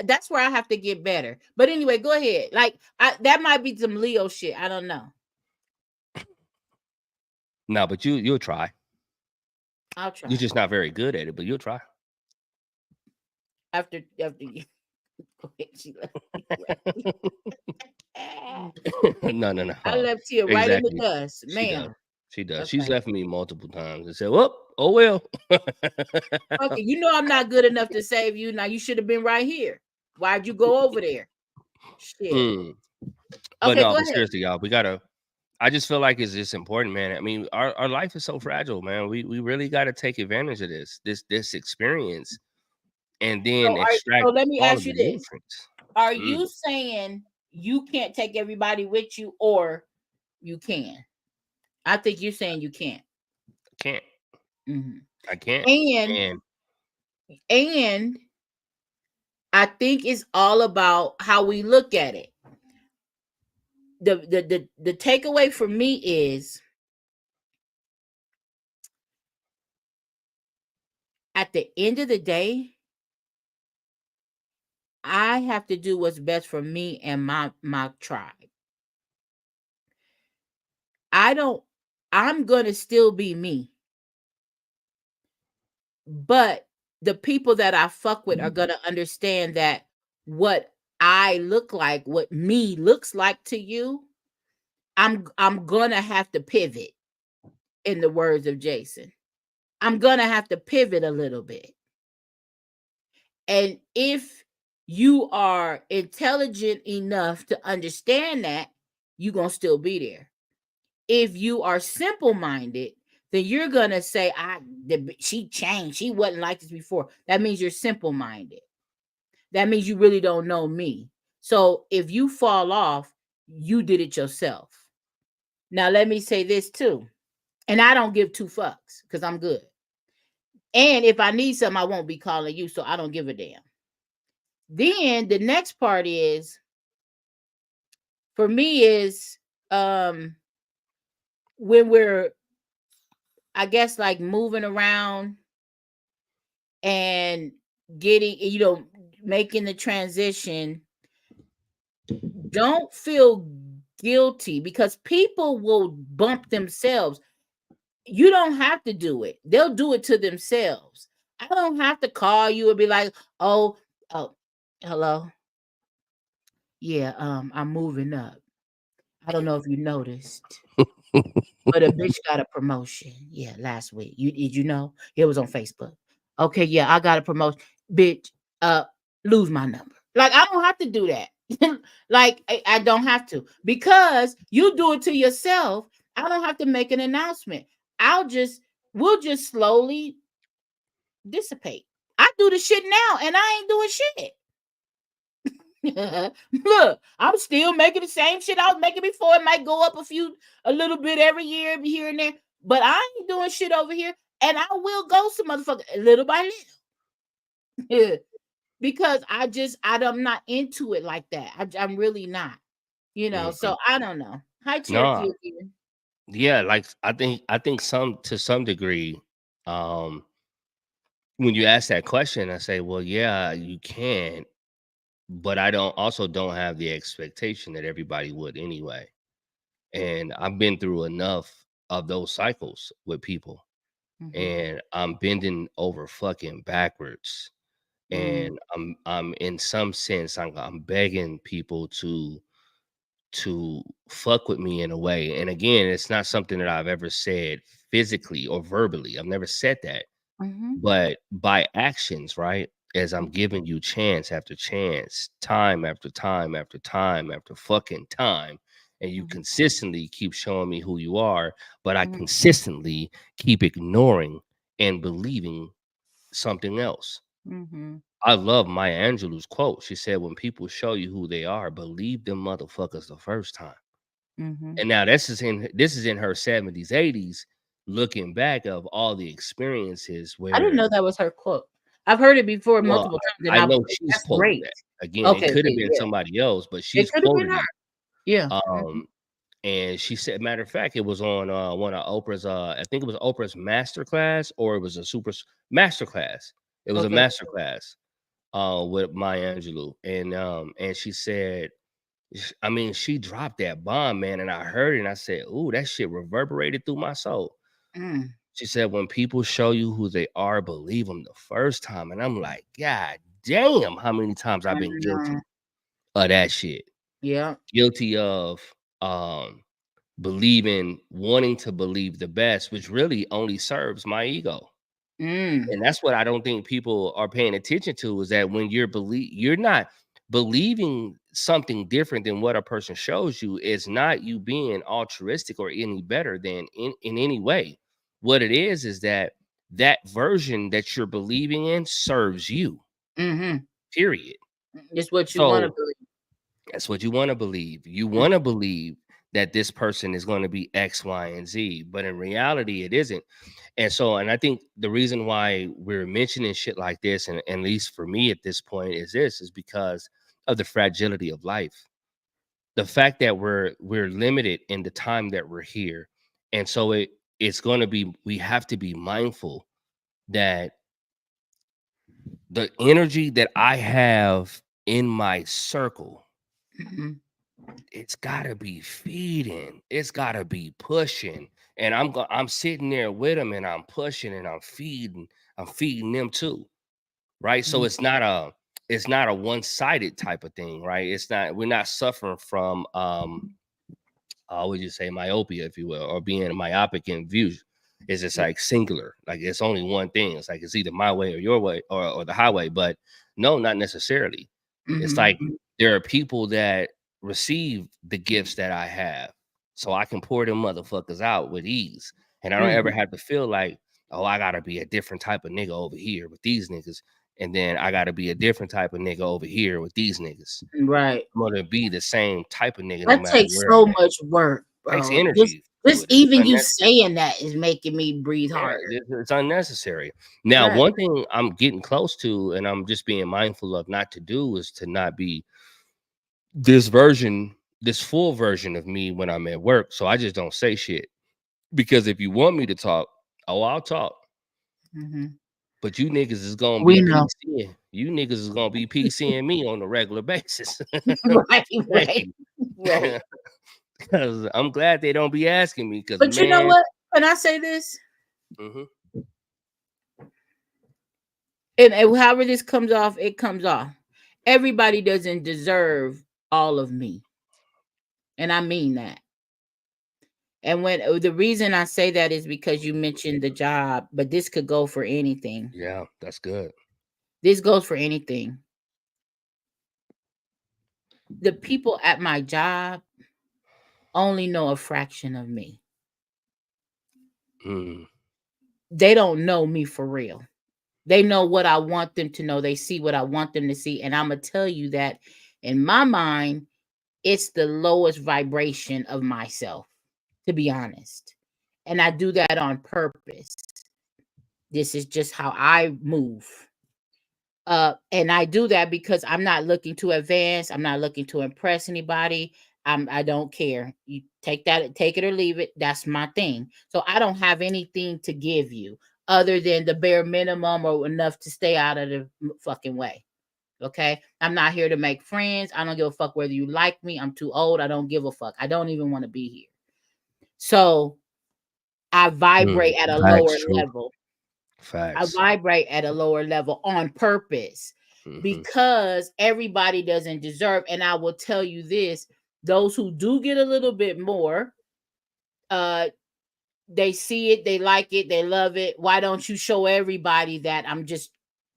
That's where I have to get better. But anyway, go ahead. Like that might be some Leo shit. I don't know.
No, but you'll try.
I'll try.
You're just not very good at it, but you'll try.
After you go ahead, she left.
No.
I left here right in the
Exactly.
dust,
She does.
ma'am.
She does. She's
Okay.
left me multiple times and said, "Well, oh well."
Okay, you know I'm not good enough to save you. Now you should have been right here. Why'd you go over there? Shit.
Mm. But
Okay,
no,
go
but
ahead.
seriously, y'all, we gotta. I just feel like it's just important, man. I mean, our life is so fragile, man. We really got to take advantage of this experience, and then
So
extract
let me
all
ask
of
you
the
this.
nutrients.
Are
Mm,
you saying you can't take everybody with you, or you can? I think you're saying you can't.
I can't.
Mhm.
I can't.
And
And
and I think it's all about how we look at it. The takeaway for me is at the end of the day, I have to do what's best for me and my tribe. I'm gonna still be me, but the people that I fuck with are gonna understand that what I look like, what me looks like to you, I'm gonna have to pivot, in the words of Jason. I'm gonna have to pivot a little bit. And if you are intelligent enough to understand that, you're gonna still be there. If you are simple minded, then you're gonna say, she changed, she wasn't like this before. That means you're simple minded. That means you really don't know me. So if you fall off, you did it yourself. Now let me say this too. And I don't give two fucks because I'm good. And if I need something, I won't be calling you, so I don't give a damn. Then the next part is for me is when we're, I guess, like moving around and getting, making the transition. Don't feel guilty because people will bump themselves. You don't have to do it. They'll do it to themselves. I don't have to call you and be like, oh, hello. Yeah, I'm moving up. I don't know if you noticed, but a bitch got a promotion. Yeah, last week. Did you know? It was on Facebook. Okay, yeah, I got a promotion. Bitch, lose my number. Like, I don't have to do that. Like, I don't have to because you do it to yourself. I don't have to make an announcement. We'll just slowly dissipate. I do the shit now and I ain't doing shit. Look, I'm still making the same shit I was making before. It might go up a little bit every year, here and there, but I ain't doing shit over here. And I will go some motherfucker little by little. Because I'm not into it like that. I'm really not, so I don't know. Hi, Cherokee
No,
again.
yeah, like I think some to some degree, um, when you ask that question, I say, well, yeah, you can, but I don't have the expectation that everybody would anyway. And I've been through enough of those cycles with people,
Mhm.
and I'm bending over fucking backwards.
Mm.
And I'm in some sense I'm begging people to fuck with me in a way. And again, it's not something that I've ever said physically or verbally. I've never said that.
Mhm.
But by actions, right? As I'm giving you chance after chance, time after time after time after fucking time, and you
Mhm.
consistently keep showing me who you are, but I
Mhm.
consistently keep ignoring and believing something else.
Mhm.
I love Maya Angelou's quote. She said, "When people show you who they are, believe them motherfuckers the first time."
Mhm.
And now this is in her 70s, 80s, looking back of all the experiences
I didn't
where,
know that was her quote. I've heard it before
well,
multiple times, and
I know she's
that's
quoting
great.
that. Again, it
Okay,
could have
okay,
been
yeah.
somebody else, but
It
she's
could have been
quoted
her.
it.
Yeah. Mhm.
Um, and she said, matter of fact, it was on one of Oprah's, I think it was Oprah's masterclass, or it was a masterclass. It was a
Okay.
masterclass with Maya Angelou. And she said, I mean, she dropped that bomb, man, and I heard it and I said, "Ooh, that shit reverberated through my soul."
Mm.
She said, "When people show you who they are, believe them the first time." And I'm like, God damn, how many times I've been
Mhm.
guilty of that shit.
Yeah.
Guilty of um wanting to believe the best, which really only serves my ego.
Mm.
And that's what I don't think people are paying attention to, is that when you're not believing something different than what a person shows you, is not you being altruistic or any better than in any way. What it is that that version that you're believing in serves you,
Mhm.
period.
It's what you want to
So
believe.
that's what you want to believe. You
Mm.
want to believe that this person is going to be X, Y, and Z, but in reality, it isn't. And I think the reason why we're mentioning shit like this, and at least for me at this point, is because of the fragility of life. The fact that we're limited in the time that we're here. And so it's going to be, we have to be mindful that the energy that I have in my circle,
Mhm.
it's gotta be feeding. It's gotta be pushing. And I'm sitting there with them and I'm pushing and I'm feeding them too. Right. So
Mhm.
it's not a one-sided type of thing, right? We're not suffering from I would just say myopia, if you will, or being myopic in view. It's just
Yeah.
like singular. Like it's only one thing. It's like it's either my way or your way, or the highway. But no, not necessarily. It's
Mhm.
like there are people that receive the gifts that I have. So I can pour them motherfuckers out with ease. And I don't ever
Mhm.
have to feel like, oh, I gotta be a different type of nigga over here with these niggas. And then I gotta be a different type of nigga over here with these niggas.
Right.
I'm gonna be the same type of nigga no
That
matter
takes
where
so
I'm at.
much work,
Takes
bro.
energy.
Just
It's
even you
unnecessary.
saying that is making me breathe
Yeah,
harder.
it's unnecessary. Now,
Right.
one thing I'm getting close to, and I'm just being mindful of not to do, is to not be this version, this full version of me when I'm at work. So I just don't say shit. Because if you want me to talk, oh, I'll talk.
Mhm.
But you niggas is gonna
We
be
know.
PCing. You niggas is gonna be PCing me on a regular basis.
Right, right,
Hey,
right.
because I'm glad they don't be asking me. Because
But you know
man,
what? Can I say this?
mhm,
And however this comes off, it comes off. Everybody doesn't deserve all of me. And I mean that. And when the reason I say that is because you mentioned the job, but this could go for anything.
yeah, that's good.
This goes for anything. The people at my job only know a fraction of me.
Mm,
They don't know me for real. They know what I want them to know. They see what I want them to see. And I'm going to tell you that in my mind, it's the lowest vibration of myself, to be honest. And I do that on purpose. This is just how I move. And I do that because I'm not looking to advance. I'm not looking to impress anybody. I don't care. You take that, take it or leave it. That's my thing. So I don't have anything to give you other than the bare minimum or enough to stay out of the fucking way. Okay. I'm not here to make friends. I don't give a fuck whether you like me. I'm too old. I don't give a fuck. I don't even want to be here. So I
mm,
vibrate at a
facts,
lower
true.
level. I
Facts.
vibrate at a lower level on purpose
Hmm.
because everybody doesn't deserve. And I will tell you this: those who do get a little bit more, uh, they see it, they like it, they love it. Why don't you show everybody that? I'm just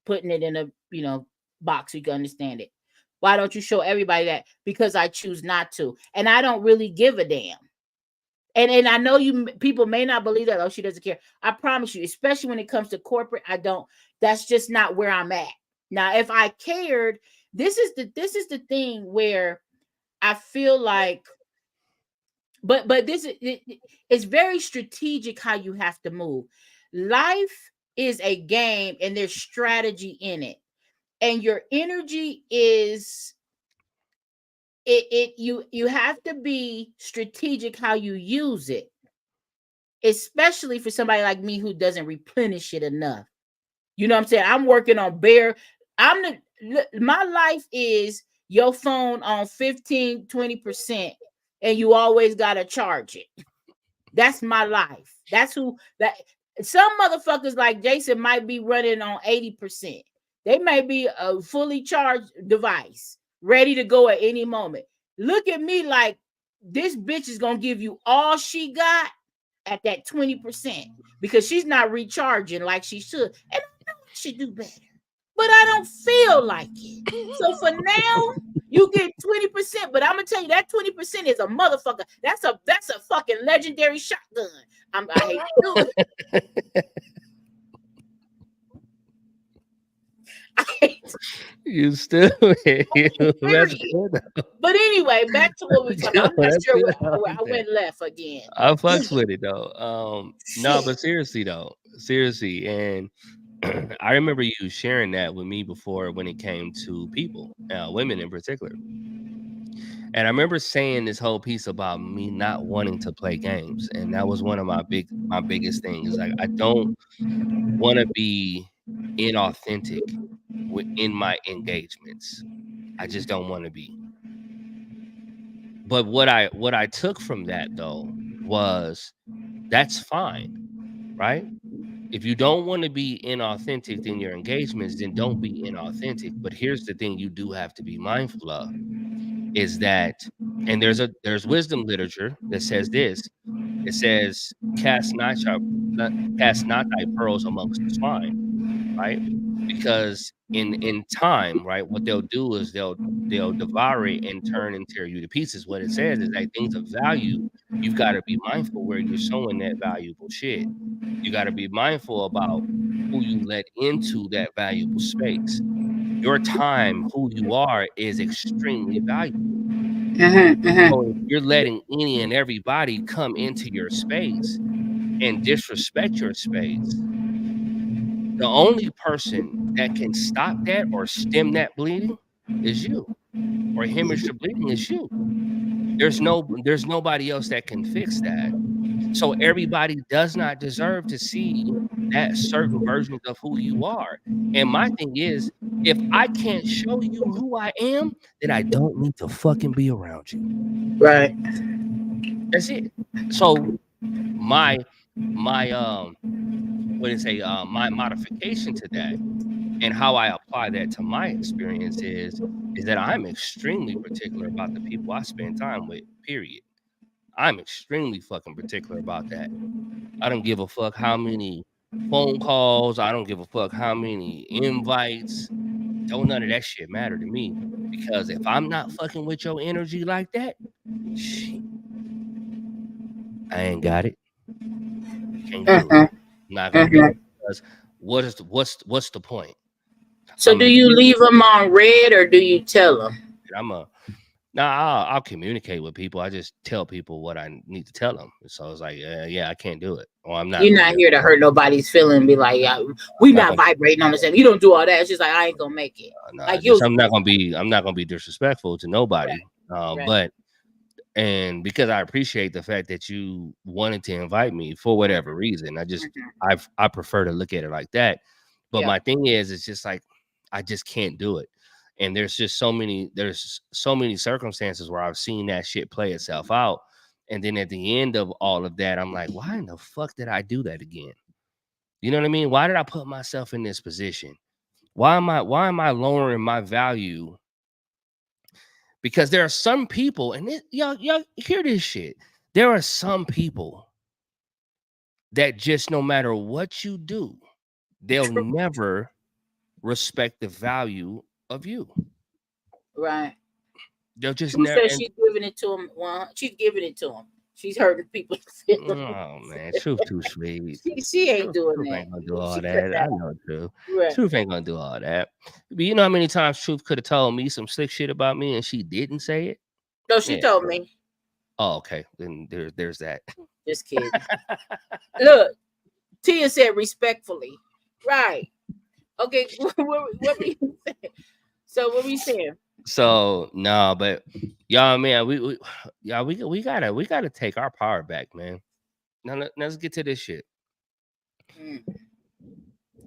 putting it in a box so you can understand it. Why don't you show everybody that? Because I choose not to, and I don't really give a damn. And I know people may not believe that. Oh, she doesn't care. I promise you, especially when it comes to corporate, I don't. That's just not where I'm at. Now, if I cared, this is the thing where I feel like, but it's very strategic how you have to move. Life is a game, and there's strategy in it, and your energy is you have to be strategic how you use it, especially for somebody like me who doesn't replenish it enough. You know what I'm saying? I'm working on bare. My life is your phone on 15-20%, and you always gotta charge it. That's my life. That's who that some motherfuckers like Jason might be running on 80%. They may be a fully charged device, ready to go at any moment. Look at me like this bitch is gonna give you all she got at that 20% because she's not recharging like she should. And I know I should do better, but I don't feel like it. So for now, you get 20%, but I'm gonna tell you that 20% is a motherfucker. That's a fucking legendary shotgun. I hate to do it. I hate to,
You still, that's
period.
good.
But anyway, back to what we were talking about.
Yo,
I'm not
that's
sure
good. I
where
like
I
that.
went left again.
I
Damn
fucks
it.
with it though. No,
Shit.
but seriously though, seriously, and I remember you sharing that with me before when it came to people, women in particular. And I remember saying this whole piece about me not wanting to play games, and that was one of my biggest things. Like I don't want to be inauthentic in my engagements. I just don't want to be. But what I took from that though was that's fine, right? If you don't want to be inauthentic in your engagements, then don't be inauthentic. But here's the thing you do have to be mindful of is that, and there's wisdom literature that says this. It says, cast not thy pearls amongst the swine, right? Because in time, right, what they'll do is they'll devour it and turn and tear you to pieces. What it says is that things of value, you've got to be mindful where you're sowing that valuable shit. You got to be mindful about who you let into that valuable space. Your time, who you are, is extremely valuable. So if you're letting any and everybody come into your space and disrespect your space, the only person that can stop that or stem that bleeding is you, or hemorrhage the bleeding is you. There's nobody else that can fix that. So everybody does not deserve to see that certain version of who you are. And my thing is, if I can't show you who I am, then I don't need to fucking be around you.
Right.
That's it. So my what do you say? My modification to that and how I apply that to my experience is that I'm extremely particular about the people I spend time with. Period. I'm extremely fucking particular about that. I don't give a fuck how many phone calls. I don't give a fuck how many invites. Don't none of that shit matter to me. Because if I'm not fucking with your energy like that, shit, I ain't got it. Can't do it.
Uh-huh.
I'm not gonna do
Uh-huh.
it because what's the point?
So
I'm
do
gonna
you
give.
leave them on red or do you tell them?
I'm a Nah, I'll communicate with people. I just tell people what I need to tell them. So it's like, yeah, I can't do it, or I'm not
You're
gonna
not
be able.
here to hurt nobody's feeling and be like, yeah, we
I'm not
not
gonna.
vibrating on the same. You don't do all that. It's just like I ain't gonna make it.
Nah,
Like you
just I'm not gonna be disrespectful to nobody.
right.
But and because I appreciate the fact that you wanted to invite me for whatever reason, I prefer to look at it like that. But
Yeah.
my thing is, it's just like I just can't do it. And there's so many circumstances where I've seen that shit play itself out. And then at the end of all of that, I'm like, why in the fuck did I do that again? You know what I mean? Why did I put myself in this position? Why am I lowering my value? Because there are some people, and y'all hear this shit. There are some people that just no matter what you do, they'll never respect the value of you.
Right.
They'll just
Who
never.
says
And
she's giving it to him? Well, she's giving it to him. She's hurting people's feelings.
oh man, truth too sweet.
She ain't doing
Truth
that.
ain't gonna do all
She cut
that.
that
I
out.
know truth.
Right.
Truth ain't gonna do all that. But you know how many times Truth could have told me some slick shit about me and she didn't say it?
No, she
Yeah.
told me.
Oh, okay. Then there's that.
Just kidding. Look, Tia said respectfully. Right. Okay. What were you saying? So what were you saying?
So no, but y'all, man, we gotta take our power back, man. Now let's get to this shit.
Mm,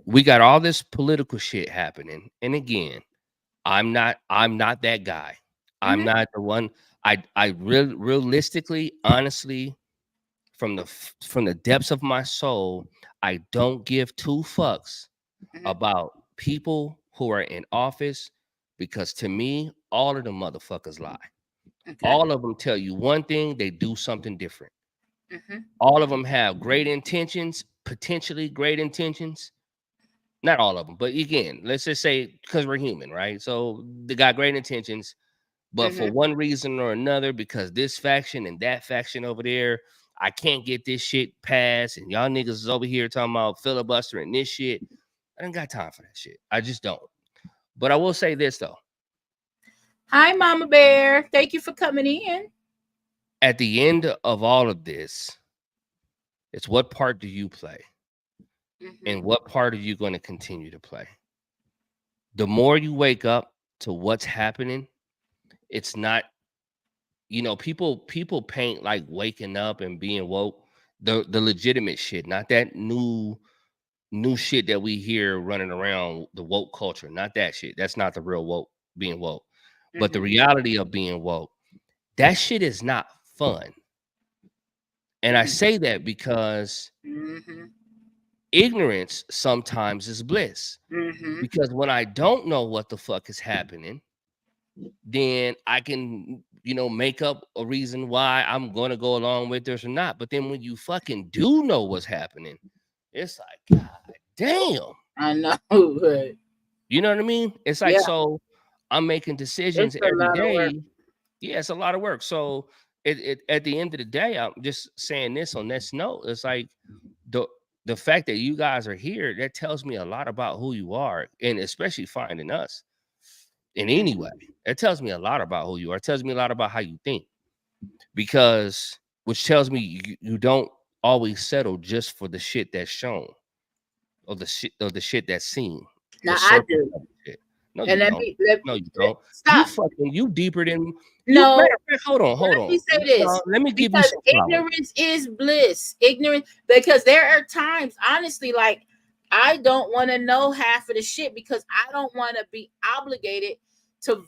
We got all this political shit happening, and again, I'm not that guy. I'm
mhm,
not the one. Realistically, honestly, from the depths of my soul, I don't give two fucks
mhm.
about people who are in office because to me, all of the motherfuckers lie.
Okay.
All of them tell you one thing, they do something different.
Mhm.
All of them have great intentions, potentially great intentions. Not all of them, but again, let's just say because we're human, right? So they got great intentions, but for
Mhm.
one reason or another, because this faction and that faction over there, I can't get this shit passed, and y'all niggas is over here talking about filibustering this shit. I ain't got time for that shit. I just don't. But I will say this though:
Hi, Mama Bear. Thank you for coming in.
at the end of all of this, it's what part do you play, and
Mhm.
what part are you going to continue to play? The more you wake up to what's happening, it's not, people paint like waking up and being woke, the legitimate shit, not that new shit that we hear running around the woke culture, not that shit. That's not the real woke, being woke. But the
Mhm.
reality of being woke, that shit is not fun. And I
Mhm.
say that because
Mhm.
ignorance sometimes is bliss.
Mhm.
Because when I don't know what the fuck is happening, then I can, make up a reason why I'm going to go along with this or not. But then when you fucking do know what's happening, it's like, God damn.
I know. But
You know what I mean? It's like,
yeah,
so I'm making
it's
decisions
a
every
lot of work.
day. Yeah, it's a lot of work. So at the end of the day, I'm just saying this on this note. It's like the the fact that you guys are here, that tells me a lot about who you are, and especially finding us. in any way. It tells me a lot about who you are. It tells me a lot about how you think, because which tells me you don't always settle just for the shit that's shown, or the shit that's seen, the
Now I
surface
do.
level shit. No,
And
you don't. No, you don't. You
stop.
fucking you deeper than you.
No,
Matter of fact, hold
let me
on.
say
No,
this,
let me give you
because
some flowers.
ignorance is bliss. Ignorance, because there are times, honestly, like I don't want to know half of the shit because I don't want to be obligated to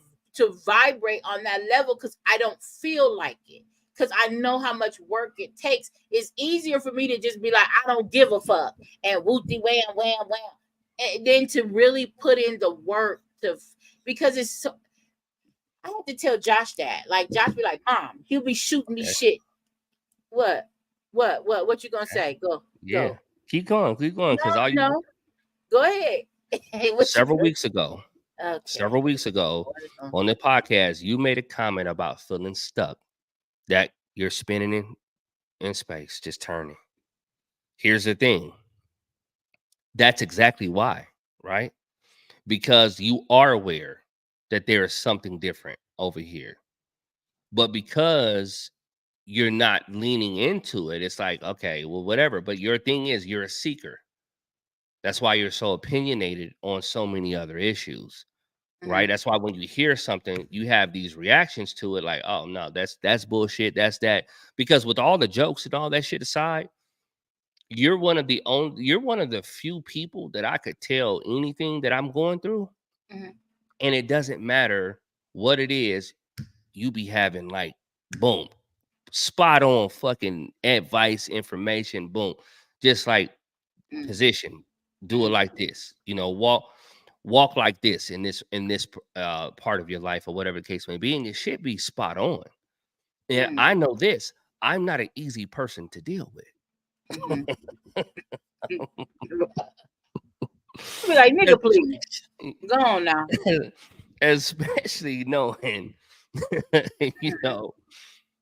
vibrate on that level because I don't feel like it. Because I know how much work it takes. It's easier for me to just be like, I don't give a fuck and wooty wham wham wham, and then to really put in the work to, because it's so. I had to tell Josh that. Like Josh be like, Mom, he'll be shooting me
Okay.
shit. What? What you gonna say? Go.
Yeah, keep going, because all you
No. Go ahead. What you
several
gonna
weeks ago,
Okay.
several weeks ago on the podcast, you made a comment about feeling stuck, that you're spinning in space, just turning. Here's the thing. That's exactly why, right? Because you are aware that there is something different over here. But because you're not leaning into it, it's like, okay, well, whatever. But your thing is you're a seeker. That's why you're so opinionated on so many other issues, right? That's why when you hear something, you have these reactions to it, like, oh no, that's bullshit. That's that. Because with all the jokes and all that shit aside, you're one of the few people that I could tell anything that I'm going through,
Mhm.
and it doesn't matter what it is, you be having like, boom, spot on fucking advice, information, boom. Just like
Mhm.
position, do it like this, walk like this in this part of your life, or whatever the case may be, and it should be spot on. And
Mhm.
I know this, I'm not an easy person to deal with.
Mhm. Be like, nigga, please. Go on now.
Especially knowing, you know,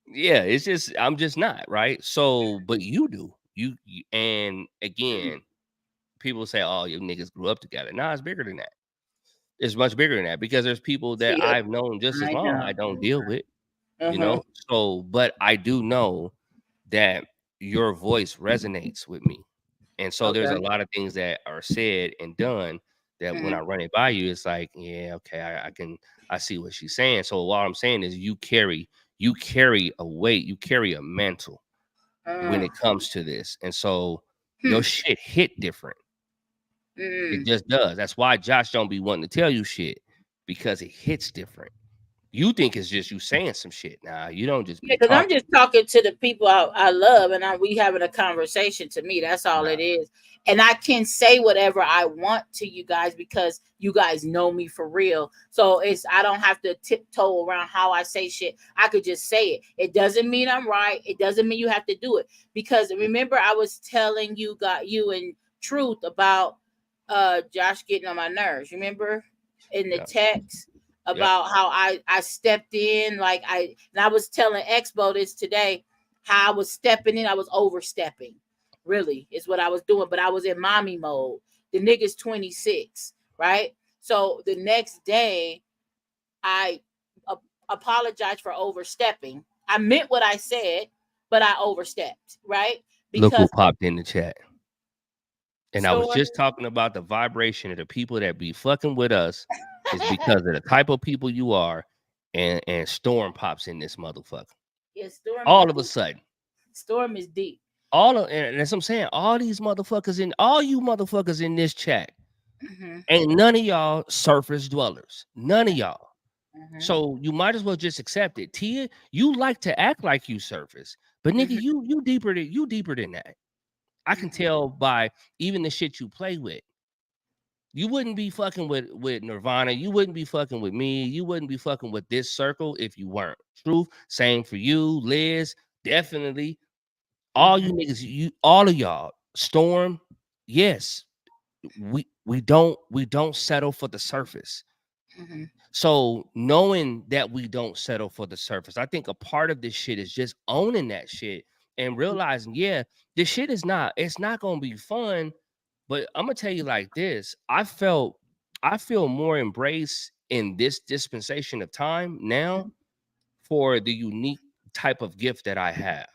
yeah, it's just I'm just not right. So, but you do, and again, people say, "Oh, you niggas grew up together." Nah, it's bigger than that. It's much bigger than that, because there's people that
See,
I've known just as
I
long
know.
I don't deal with,
Uh-huh.
So, but I do know that your voice resonates with me. And so there's
Okay.
a lot of things that are said and done that when I run it by you, it's like, yeah, okay, I see what she's saying. So what I'm saying is you carry a weight, you carry a mantle when
Uh,
it comes to this. And so
hmm.
your shit hit different. It
Mm.
just does. That's why Josh don't be wanting to tell you shit, because it hits different. You think it's just you saying some shit. Nah, you don't just
Yeah,
be
because I'm
talking.
just talking to the people I love, and we having a conversation. To me, that's all
Nah,
it is. And I can say whatever I want to you guys because you guys know me for real. So I don't have to tiptoe around how I say shit. I could just say it. It doesn't mean I'm right. It doesn't mean you have to do it. Because remember, I was telling you and Truth about Josh getting on my nerves. Remember in the
yeah,
text
yep.
about how I stepped in, like I was telling Expo this today, how I was stepping in, I was overstepping, really is what I was doing, but I was in mommy mode. The nigga's 26, right? So the next day I a- apologized for overstepping. I meant what I said, but I overstepped, right?
Look who
Because
popped in the chat. And I was
store.
just talking about the vibration of the people that be fucking with us is because of the type of people you are, and Storm pops in this motherfucker.
Yeah, storm is
All of a
deep.
sudden.
Storm is deep.
And that's what I'm saying. All you motherfuckers in this chat,
Mm-hmm,
ain't none of y'all surface dwellers. None of y'all.
mm-hmm,
So you might as well just accept it. Tia, you like to act like you surface, but nigga,
mm-hmm,
you deeper than that. I can
mm-hmm,
tell by even the shit you play with. You wouldn't be fucking with Nirvana. You wouldn't be fucking with me. You wouldn't be fucking with this circle if you weren't. Truth, same for you, Liz. Definitely. All
mm-hmm,
you niggas, all of y'all. Storm, yes. We don't settle for the surface.
mm-hmm.
So knowing that we don't settle for the surface, I think a part of this shit is just owning that shit and realizing, yeah, this shit it's not gonna be fun. But I'm gonna tell you like this: I feel more embraced in this dispensation of time now for the unique type of gift that I have,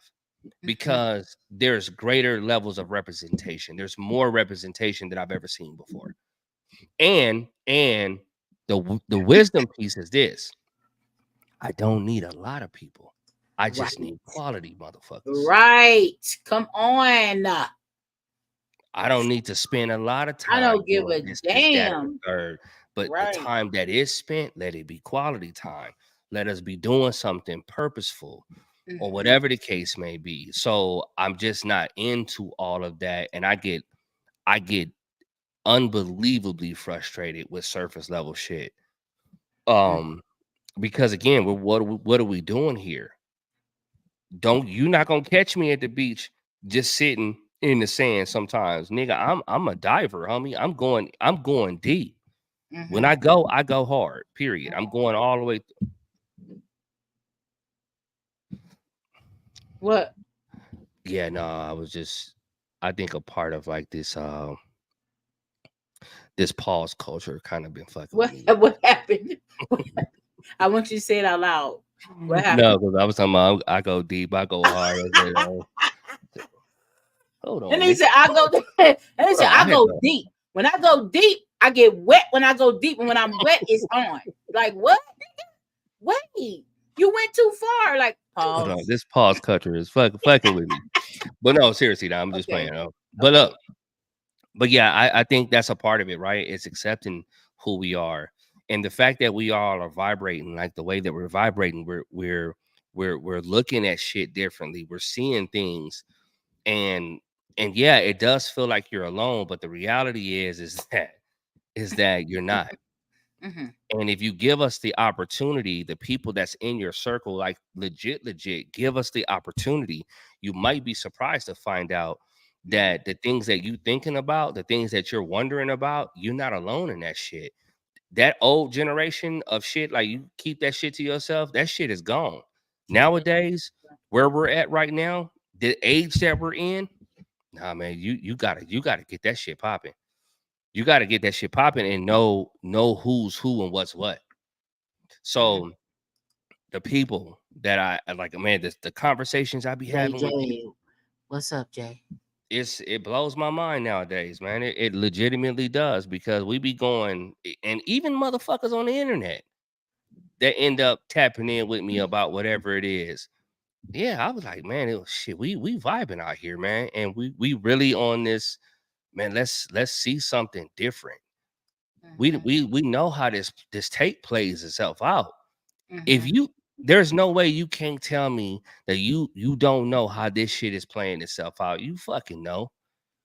because there's greater levels of representation. There's more representation than I've ever seen before. And the wisdom piece is this: I don't need a lot of people. I just
Right.
need quality motherfuckers.
Right. Come on.
I don't need to spend a lot of time.
I don't give
doing
a
this, that, and the
damn.
third. But
Right.
the time that is spent, let it be quality time. Let us be doing something purposeful, or whatever the case may be. So I'm just not into all of that, and I get unbelievably frustrated with surface level shit. Because again, what are we doing here? You're not gonna catch me at the beach just sitting in the sand sometimes, nigga. I'm a diver, homie. I'm going deep. When I go hard. Period. I'm going all the way.
What?
Yeah, no, I think a part of like this this pause culture kind of been fucking with me.
What happened? I want you to say it out loud. What happened?
No, because I was talking about I go deep, I go hard. Hold on.
And he said, I go deep. When I go deep, I get wet. When I go deep, and when I'm wet, it's on. Like, what? Wait, you went too far. Like, pause.
Hold on. This pause culture is fucking with me. But no, seriously, now I'm just playing. But look, but yeah, I think that's a part of it, right? It's accepting who we are, and the fact that we all are vibrating like the way that we're vibrating. We're looking at shit differently. We're seeing things, and yeah, it does feel like you're alone. But the reality is that you're not. And if you give us the opportunity, the people that's in your circle, like legit, give us the opportunity, you might be surprised to find out that the things that you thinking about, the things that you're wondering about, you're not alone in that shit. That old generation of shit, like you keep that shit to yourself, that shit is gone. Nowadays, where we're at right now, the age that we're in, nah, man, you gotta get that shit popping. You got to get that shit popping and know who's who and what's what. So the people that I like, man, the conversations I be having with people.
What's up, Jay?
It blows my mind nowadays, man. It legitimately does, because we be going, and even motherfuckers on the internet that end up tapping in with me about whatever it is. Yeah, I was like, man, shit, we vibing out here, man, and we really on this, man. Let's see something different. We know how this tape plays itself out. If there's no way you can't tell me that you don't know how this shit is playing itself out. You fucking know.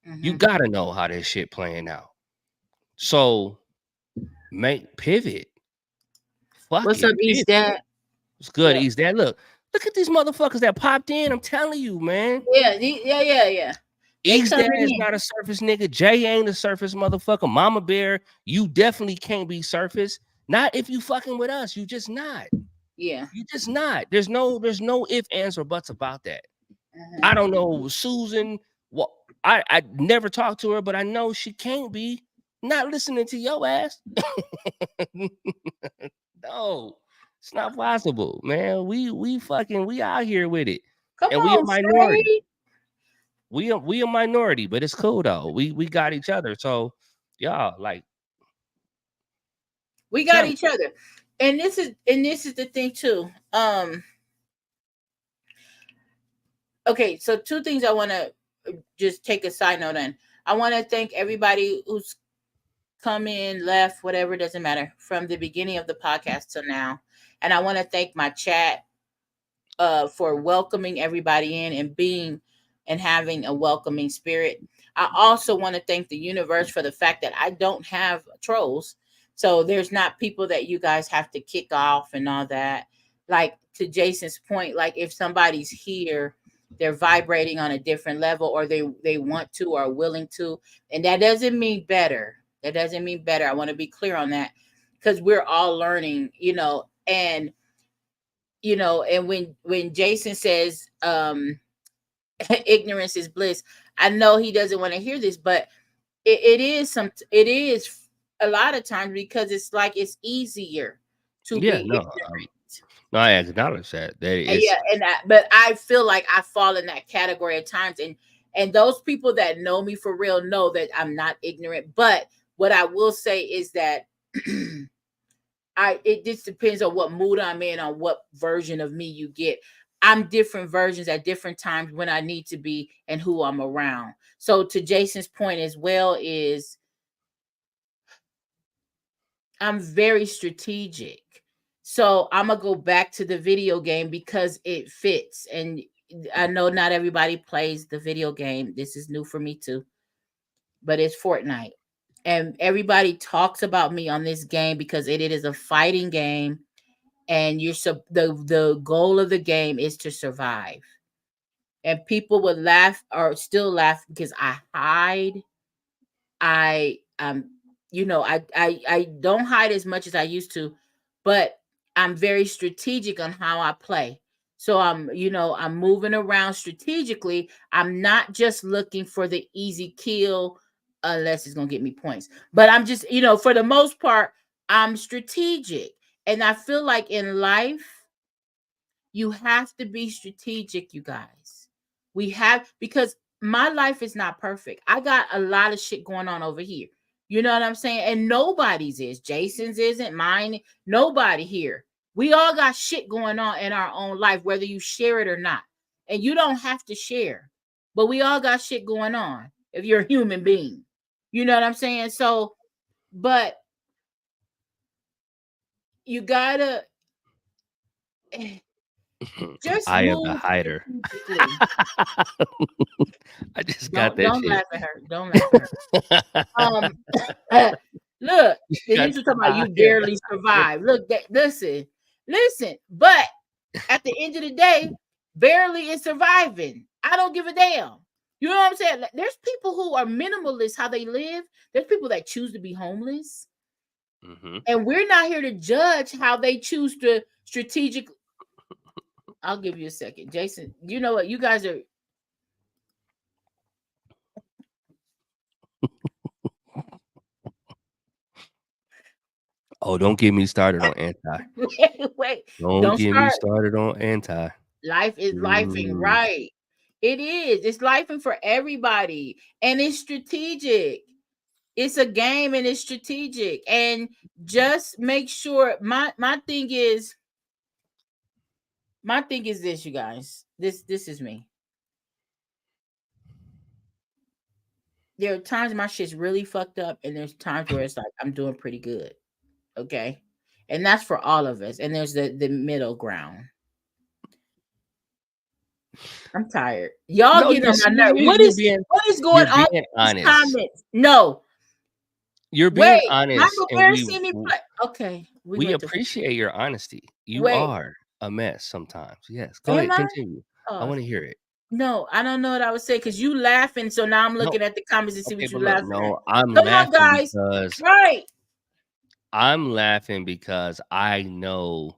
You gotta know how this shit playing out. So make pivot.
What's up, East Dad?
It's good, East Dad. Look at these motherfuckers that popped in. I'm telling you, man.
Yeah.
East Dad is not a surface nigga. Jay ain't a surface motherfucker. Mama Bear, you definitely can't be surface. Not if you fucking with us. You just not.
Yeah.
You just not. There's no ifs, ands, or buts about that. I don't know Susan. What I never talked to her, but I know she can't be not listening to your ass. No, it's not possible, man. We out here with it.
Come
and
on,
we a minority.
Straight.
We a minority, but it's cool though. We got each other. So y'all, like,
we got each other. And this is the thing too. Okay, so two things I want to just take a side note on. I want to thank everybody who's come in, left, whatever, doesn't matter, from the beginning of the podcast till now. And I want to thank my chat for welcoming everybody in and being and having a welcoming spirit. I also want to thank the universe for the fact that I don't have trolls. So there's not people that you guys have to kick off and all that. Like to Jason's point, like if somebody's here, they're vibrating on a different level, or they want to or are willing to. And that doesn't mean better. That doesn't mean better. I want to be clear on that, because we're all learning, and when Jason says ignorance is bliss, I know he doesn't want to hear this, but it is a lot of times because it's like it's easier to
Yeah,
be
no,
ignorant.
no, I acknowledge that. That is,
But I feel like I fall in that category at times, and those people that know me for real know that I'm not ignorant. But what I will say is that it just depends on what mood I'm in, on what version of me you get. I'm different versions at different times when I need to be and who I'm around. So to Jason's point as well is I'm very strategic. So I'm gonna go back to the video game because it fits. And I know not everybody plays the video game. This is new for me too. But it's Fortnite. And everybody talks about me on this game because it is a fighting game, and the goal of the game is to survive. And people would laugh or still laugh because I hide. I I don't hide as much as I used to, but I'm very strategic on how I play. So I'm moving around strategically. I'm not just looking for the easy kill unless it's going to get me points. But I'm just, for the most part, I'm strategic. And I feel like in life you have to be strategic, you guys. Because my life is not perfect. I got a lot of shit going on over here. You know what I'm saying? And nobody's is. Jason's isn't, mine. Nobody here. We all got shit going on in our own life, whether you share it or not. And you don't have to share. But we all got shit going on if you're a human being. You know what I'm saying? So, but you gotta just
I am the
move
hider.
strategically.
I just got that
Don't
shit.
laugh at her. Don't laugh at her. Look, then
Got
you talking
the
about you
hider.
barely survive. Look, listen. But at the end of the day, barely is surviving. I don't give a damn. You know what I'm saying? Like, there's people who are minimalist how they live. There's people that choose to be homeless, and we're not here to judge how they choose to strategic. I'll give you a second, Jason. You know what? You guys are.
Oh, don't get me started on anti.
Wait.
Don't
Don't
get me
start.
started on anti.
Life is lifing, right? It is. It's lifing for everybody, and it's strategic. It's a game, and it's strategic. And just make sure. My thing is this, you guys. This is me. There are times my shit's really fucked up, and there's times where it's like I'm doing pretty good. Okay, and that's for all of us. And there's the middle ground. I'm tired. Y'all
No,
getting
you're
on my nerve. What
you're
is
being
what is
you're
going on
being
in these
honest.
comments? No,
You're being
wait.
honest,
Mama
and
Bear see me play. Okay, we
we
went to
appreciate your honesty. You
wait.
are a mess sometimes. Yes, go
Am
ahead,
I?
continue. I
Oh
want to hear it.
no, I don't know what I would say because you laughing. So now I'm
No,
looking at the comments to see
okay,
what you
but look,
laughing at.
no, I'm
Come on,
laughing
guys.
because
Right.
I know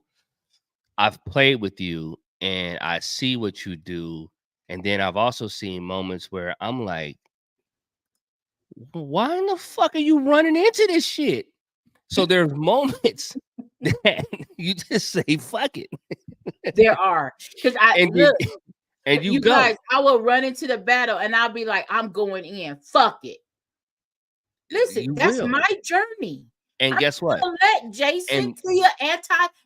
I've played with you and I see what you do. And then I've also seen moments where I'm like, why in the fuck are you running into this shit? So there's moments that you just say, fuck it.
There are because I
And you
look,
and you
you
go.
guys. I will run into the battle and I'll be like, I'm going in. Fuck it. Listen,
You
that's
will.
my journey.
And
I'm
guess
not
what?
gonna let Jason,
And
Tia,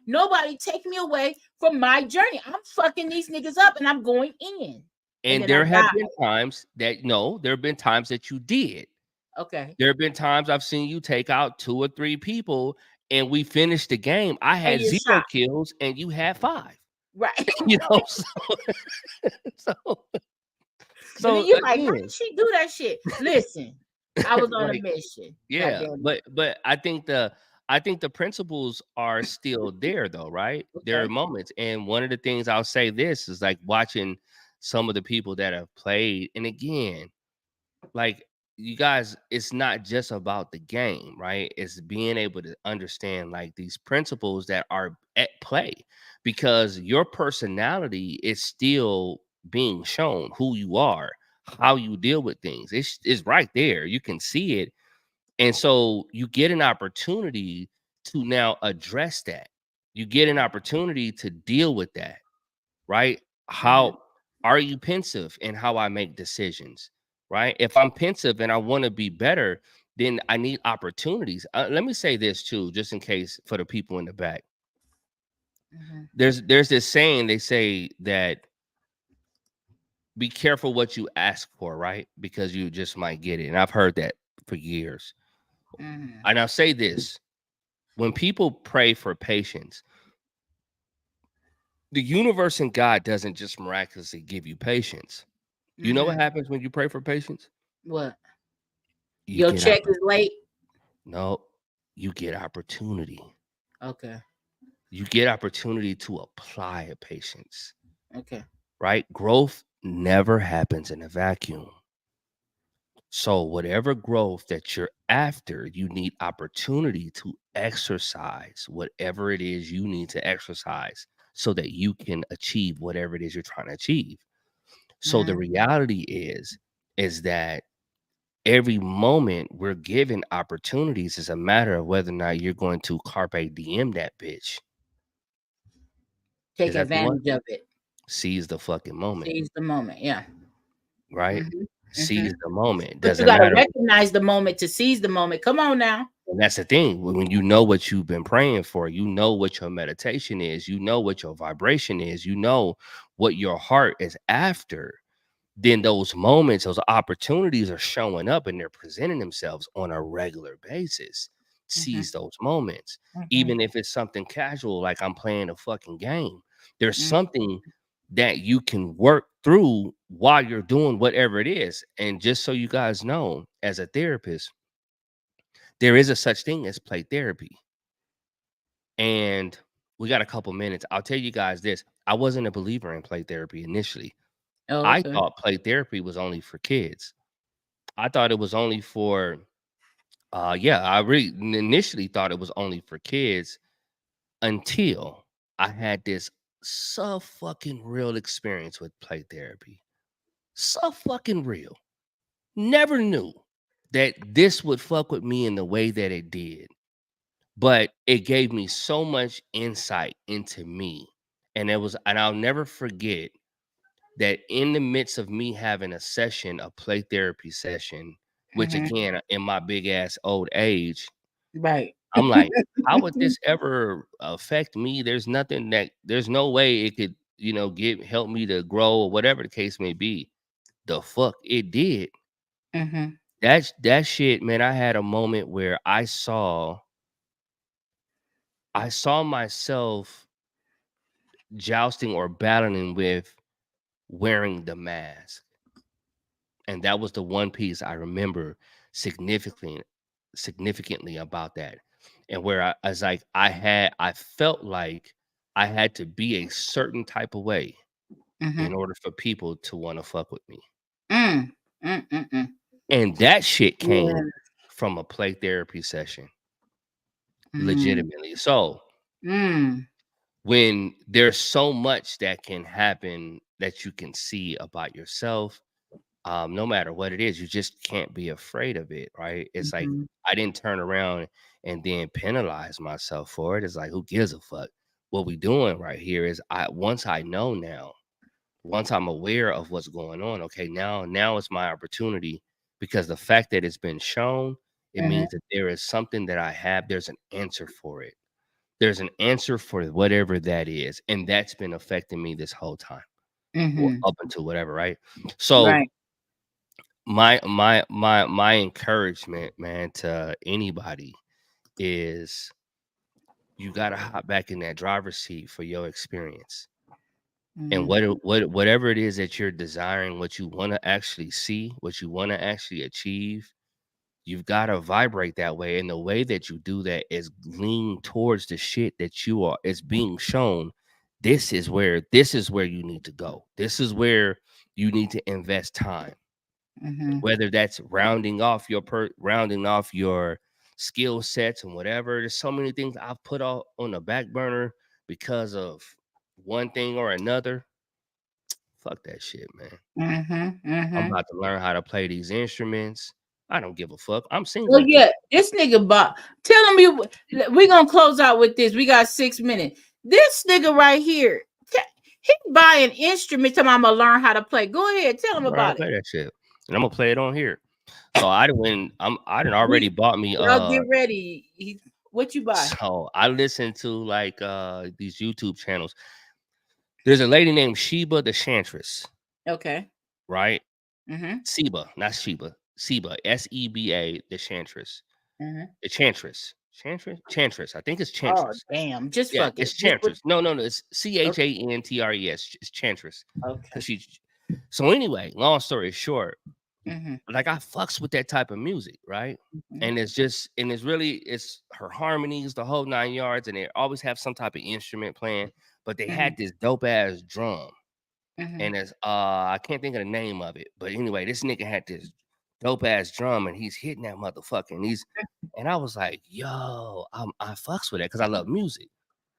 nobody take me away from my journey. I'm fucking these niggas up and I'm going in. And
and
then I
there
die.
have been times that no, there have been times that you did.
Okay.
There have been times I've seen you take out 2 or 3 people and we finished the game. I
And
had
you're
0
shocked.
kills and you had 5.
Right.
You know, so
And then
so
you're like, how
again,
did she do that shit? Listen, I was on a
like
mission. God
yeah,
damn
but I think the principles are still there though, right?
it.
There are
Okay.
moments, and one of the things I'll say this is like watching some of the people that have played, and again, like you guys, it's not just about the game, right? It's being able to understand like these principles that are at play because your personality is still being shown who you are, how you deal with things. It's right there. You can see it. And so you get an opportunity to now address that. You get an opportunity to deal with that, right? How are you pensive in how I make decisions, right? If I'm pensive and I want to be better, then I need opportunities. Let me say this too, just in case for the people in the back. There's this saying, they say that be careful what you ask for, right? Because you just might get it. And I've heard that for years. And I'll say this, when people pray for patience, the universe and God doesn't just miraculously give you patience. You know what happens when you pray for patience?
What?
You
Your
get
check is late?
no, you get opportunity.
Okay.
You get opportunity to apply a patience,
Okay.
right? Growth never happens in a vacuum. So whatever growth that you're after, you need opportunity to exercise whatever it is you need to exercise so that you can achieve whatever it is you're trying to achieve. So the reality is that every moment we're given opportunities. Is a matter of whether or not you're going to carpe diem that bitch.
Take
Is that the one?
advantage of it.
Seize the fucking moment,
Seize the moment. Yeah.
right? Seize the moment.
But you
Doesn't
got to
matter.
recognize the moment to seize the moment. Come on now.
And that's the thing. When you know what you've been praying for, you know what your meditation is, you know what your vibration is, you know what your heart is after, then those moments, those opportunities are showing up and they're presenting themselves on a regular basis. Seize those moments. Even if it's something casual, like I'm playing a fucking game, there's something that you can work through while you're doing whatever it is. And just so you guys know, as a therapist, there is a such thing as play therapy. And we got a couple minutes. I'll tell you guys this. I wasn't a believer in play therapy initially.
Oh,
I
okay.
thought play therapy was only for kids. I thought it was only for I really initially thought it was only for kids until I had this so fucking real experience with play therapy. So fucking real. Never knew that this would fuck with me in the way that it did. But it gave me so much insight into me. And I'll never forget that in the midst of me having a play therapy session, which again, in my big ass old age,
Right.
I'm like, how would this ever affect me? There's no way it could, help me to grow or whatever the case may be. The fuck it did. That shit, man. I had a moment where I saw myself jousting or battling with wearing the mask. And that was the one piece I remember significantly about that. And where I was like, I felt like I had to be a certain type of way in order for people to want to fuck with me. And that shit came
Yeah.
from a play therapy session, legitimately. So when there's so much that can happen that you can see about yourself, no matter what it is, you just can't be afraid of it, right? It's like I didn't turn around and then penalize myself for it. It's like, who gives a fuck? What we doing right here is once I know now, once I'm aware of what's going on, okay, now it's my opportunity, because the fact that it's been shown, it means that there is something that I have, there's an answer for it. There's an answer for whatever that is. And that's been affecting me this whole time. Or up until whatever, right? So
Right.
my encouragement, man, to anybody is you gotta hop back in that driver's seat for your experience. And whatever it is that you're desiring, what you want to actually see, what you want to actually achieve, you've got to vibrate that way. And the way that you do that is lean towards the shit that you are is being shown. This is where you need to go. This is where you need to invest time. Whether that's rounding off your skill sets and whatever. There's so many things I've put on the back burner because of one thing or another. Fuck that shit, man. I'm about to learn how to play these instruments. I don't give a fuck. I'm single.
Well, yeah, this nigga Bob. Tell him we're gonna close out with this. We got 6 minutes. This nigga right here, he buy an instrument. Tell him I'm gonna learn how to play. Go ahead, tell him about
play
it.
that shit, and I'm gonna play it on here. So I didn't already bought me.
Y'all get ready. What you buy?
So I listen to like these YouTube channels. There's a lady named Sheba the Chantress.
Okay.
Right.
Mm-hmm.
Seba, not Sheba. Seba, Seba, the Chantress.
Mm-hmm.
The Chantress. Chantress. I think it's Chantress.
Oh, damn. Just
yeah,
fuck it.
It's Chantress. No. It's Chantres. It's Chantress.
Okay.
So anyway, long story short,
mm-hmm.
like I fucks with that type of music, right?
Mm-hmm.
And it's her harmonies, the whole 9 yards, and they always have some type of instrument playing. But they had this dope ass drum. And it's I can't think of the name of it, but anyway, this nigga had this dope ass drum and he's hitting that motherfucker. And I was like, yo, I fucks with that because I love music.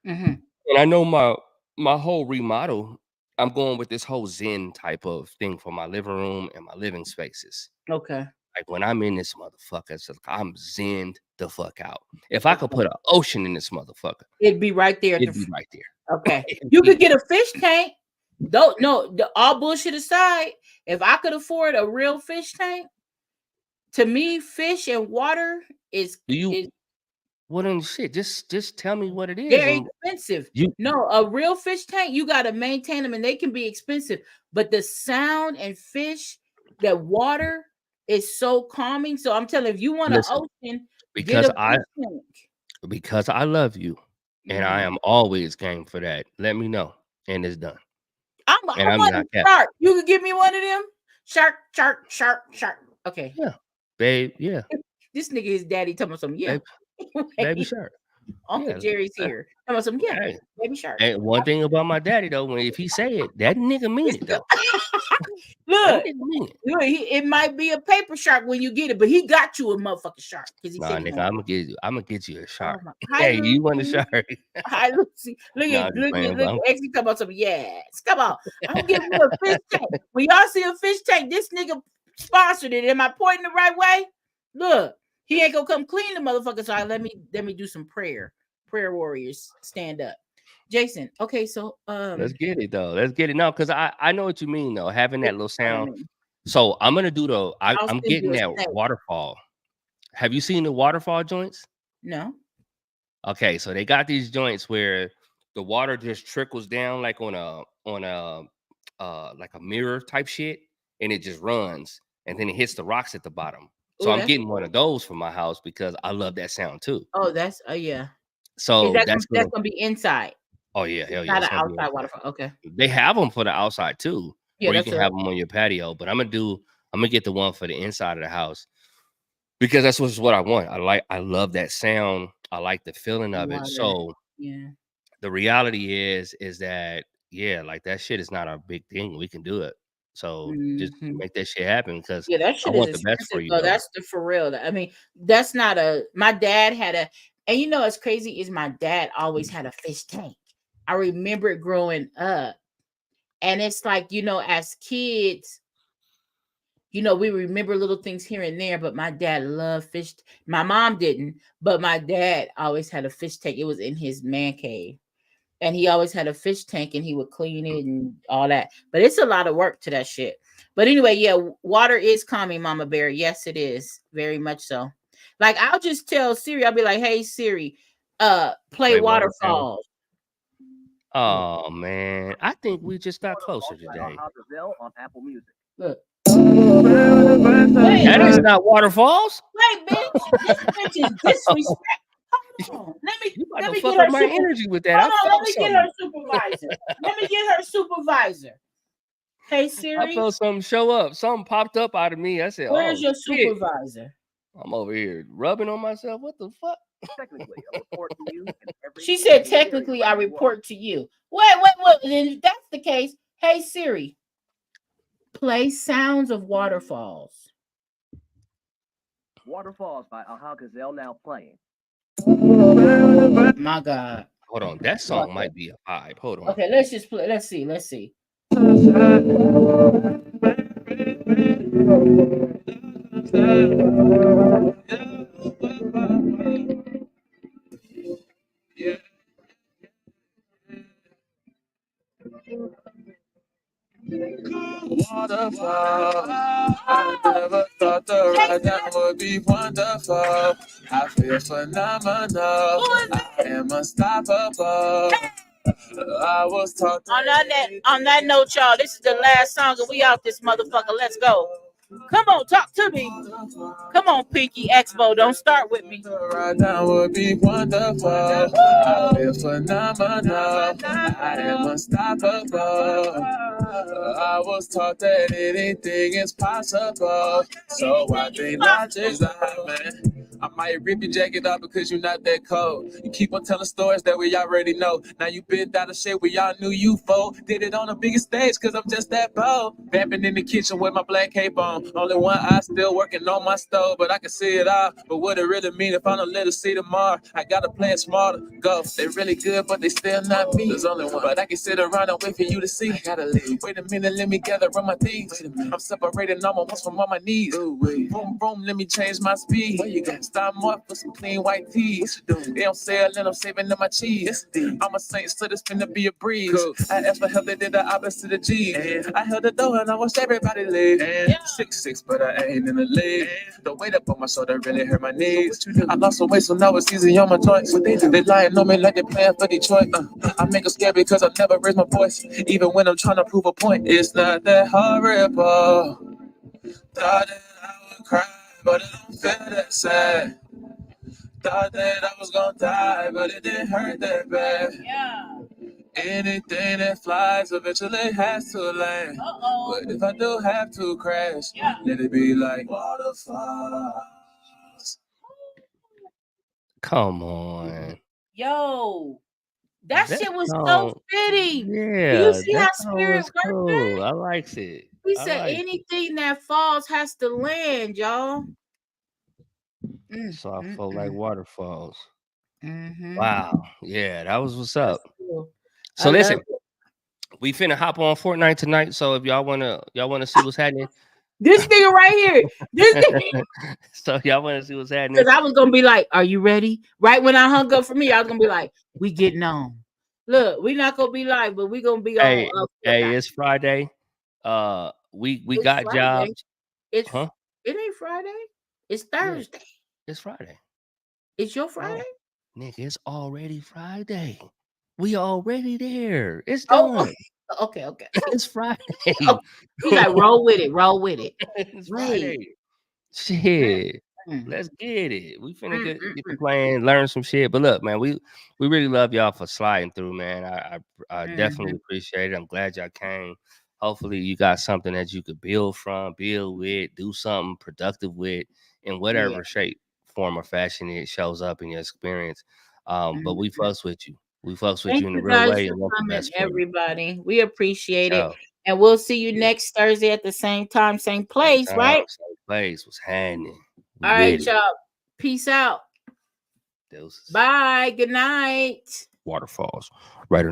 And I know my whole remodel, I'm going with this whole Zen type of thing for my living room and my living spaces.
Okay.
Like when I'm in this motherfucker, it's like I'm zened the fuck out. If I could put an ocean in this motherfucker,
it'd be right there.
It'd be right there.
Okay. You could get a fish tank. All bullshit aside, if I could afford a real fish tank, to me, fish and water is
what in shit? Just tell me what it is.
They're expensive. A real fish tank, you got to maintain them and they can be expensive. But the sound and fish, that water is so calming. So I'm telling you, if you want an ocean,
because
get a fish tank.
Because I love you and I am always game for that. Let me know. And it's done. I'm
not shark. You could give me one of them. Shark. Okay.
Yeah. Babe. Yeah.
This nigga is daddy talking about something. Yeah.
Baby shark.
Uncle Jerry's here. Talking about something. Yeah. Baby shark.
And one thing about my daddy though, if he say it, that nigga mean it though.
Look, it might be a paper shark when you get it, but he got you a motherfucking shark.
Nah, nigga, I'm gonna get you a shark. Hey, you want a shark?
Hi, Lucy. Look at Actually, come on, something. Yes, come on. I'm giving you a fish tank. When y'all see a fish tank, this nigga sponsored it. Am I pointing the right way? Look, he ain't gonna come clean the motherfucker. So let me do some prayer. Prayer warriors, stand up. Jason, okay, so
let's get it though. Let's get it now, because I know what you mean though, having that little sound. So I'm gonna do I'm getting that waterfall. Have you seen the waterfall joints?
No.
Okay, so they got these joints where the water just trickles down like on a like a mirror type shit, and it just runs and then it hits the rocks at the bottom. So I'm getting one of those for my house because I love that sound too.
Oh, that's yeah.
So
that's gonna be inside.
Oh yeah, hell yeah.
Not an outside waterfall. Okay.
They have them for the outside too.
Yeah,
or you can have them on your patio. But I'm gonna get the one for the inside of the house because that's what I want. I love that sound. I like the feeling of it. So
yeah.
The reality is that like that shit is not a big thing. We can do it. So just make that shit happen because
that shit
I want
is
the best for you.
That's for real. I mean, that's not my dad had and you know what's crazy is my dad always had a fish tank. I remember it growing up. And it's like, as kids, we remember little things here and there, but my dad loved fish. My mom didn't, but my dad always had a fish tank. It was in his man cave. And he always had a fish tank and he would clean it and all that. But it's a lot of work to that shit. But anyway, yeah, water is calming, Mama Bear. Yes, it is. Very much so. Like, I'll just tell Siri, I'll be like, hey, Siri, play Waterfalls.
Oh man, I think we just got closer today.
On Apple Music.
Look.
That is not Waterfalls.
Wait, bitch. This bitch is disrespect. Let me
fuck up my energy with that.
Let me get her supervisor. Hey Siri.
I felt something show up. Something popped up out of me. I said,
"Where's your supervisor?"
I'm over here rubbing on myself. What the fuck?
Technically, I report to you.
She said, "Technically, I report to you." Wait. Then if that's the case, hey Siri, play sounds of waterfalls.
Waterfalls by Aha Gazelle now playing.
My God.
Hold on. That song might be a vibe. Hold on.
Okay, let's just play. Let's see.
Yeah. Waterfall. I never thought the ride down would be wonderful. I feel phenomenal. I am unstoppable. I was taught
On that note, y'all, this is the last song and we out this motherfucker. Let's go. Come on, talk to me. Come on, Pinky Expo. Don't start with me.
Right now would be wonderful. I feel phenomenal. I am unstoppable. I was taught that anything is possible. So I think logic's not, man. I might rip your jacket off because you're not that cold. You keep on telling stories that we already know. Now you been down the shit we all knew you for. Did it on the biggest stage cause I'm just that bold. Vamping in the kitchen with my black cape on. Only one eye still working on my stove, but I can see it all. But what it really mean if I don't let her see tomorrow? I gotta play it smarter. Go. They really good, but they still not me. There's only one. But I can sit around and wait for you to see. I gotta leave. Wait a minute, let me gather up my things. I'm separating almost from all my knees. Boom, boom, let me change my speed. Where you got? Stop more for some clean white tees. They don't sell and I'm saving them my cheese. I'm a saint, so this finna be a breeze. I asked for help, they did the opposite of G. I held the door and I watched everybody leave. 6'6", but I ain't in the league. The weight up on my shoulder really hurt my knees. I lost some weight, so now it's easy on my joints. They lying on me like they playing for Detroit. I make them scared because I never raise my voice. Even when I'm trying to prove a point, it's not that horrible. Thought that I would cry, but it don't feel that sad. Thought that I was gonna die, but it didn't hurt that bad.
Yeah.
Anything that flies eventually has to land. But if I do have to crash, let it be like waterfalls.
Come on.
Yo, that shit was so
song-
fitting.
Yeah.
Do you see how
that song
Spirit
was
worked
cool.
that?
I liked it.
He
I
said
liked it.
anything that falls has to land, y'all.
So I felt like waterfalls.
Mm-hmm.
Wow. Yeah, that was what's up.
Cool.
So
I
listen,
love it.
we finna hop on Fortnite tonight. So if y'all wanna see what's happening.
This nigga right here. This nigga.
So y'all wanna see what's happening.
Because I was gonna be like, "Are you ready?" Right when I hung up for me, I was gonna be like, "We getting on." Look, we not gonna be live, but we gonna be
Hey,
on.
it's Friday. We
It's
got
Friday.
jobs.
It
Huh?
ain't Friday. It's Thursday.
It's Friday.
It's your Friday.
Nigga, it's already Friday. We already there. It's
Oh,
done.
okay.
It's Friday.
Oh, he's like, roll with it. Roll with it.
It's
Wait.
Friday. Shit.
Mm.
Let's get it. We finna get the plan, learn some shit. But look, man, we really love y'all for sliding through, man. I definitely appreciate it. I'm glad y'all came. Hopefully you got something that you could build from, build with, do something productive with in whatever shape, form, or fashion it shows up in your experience. But we fucks with you. We fucks with
Thank
you in the
you
real
guys
way
for
and want the
coming,
best for you.
everybody. We appreciate it.
So,
And we'll see you next Thursday at the same time, same place, right?
Same place. What's happening? We
All right,
with it.
y'all. Peace out.
Deuces.
Bye. Good night.
Waterfalls. Right or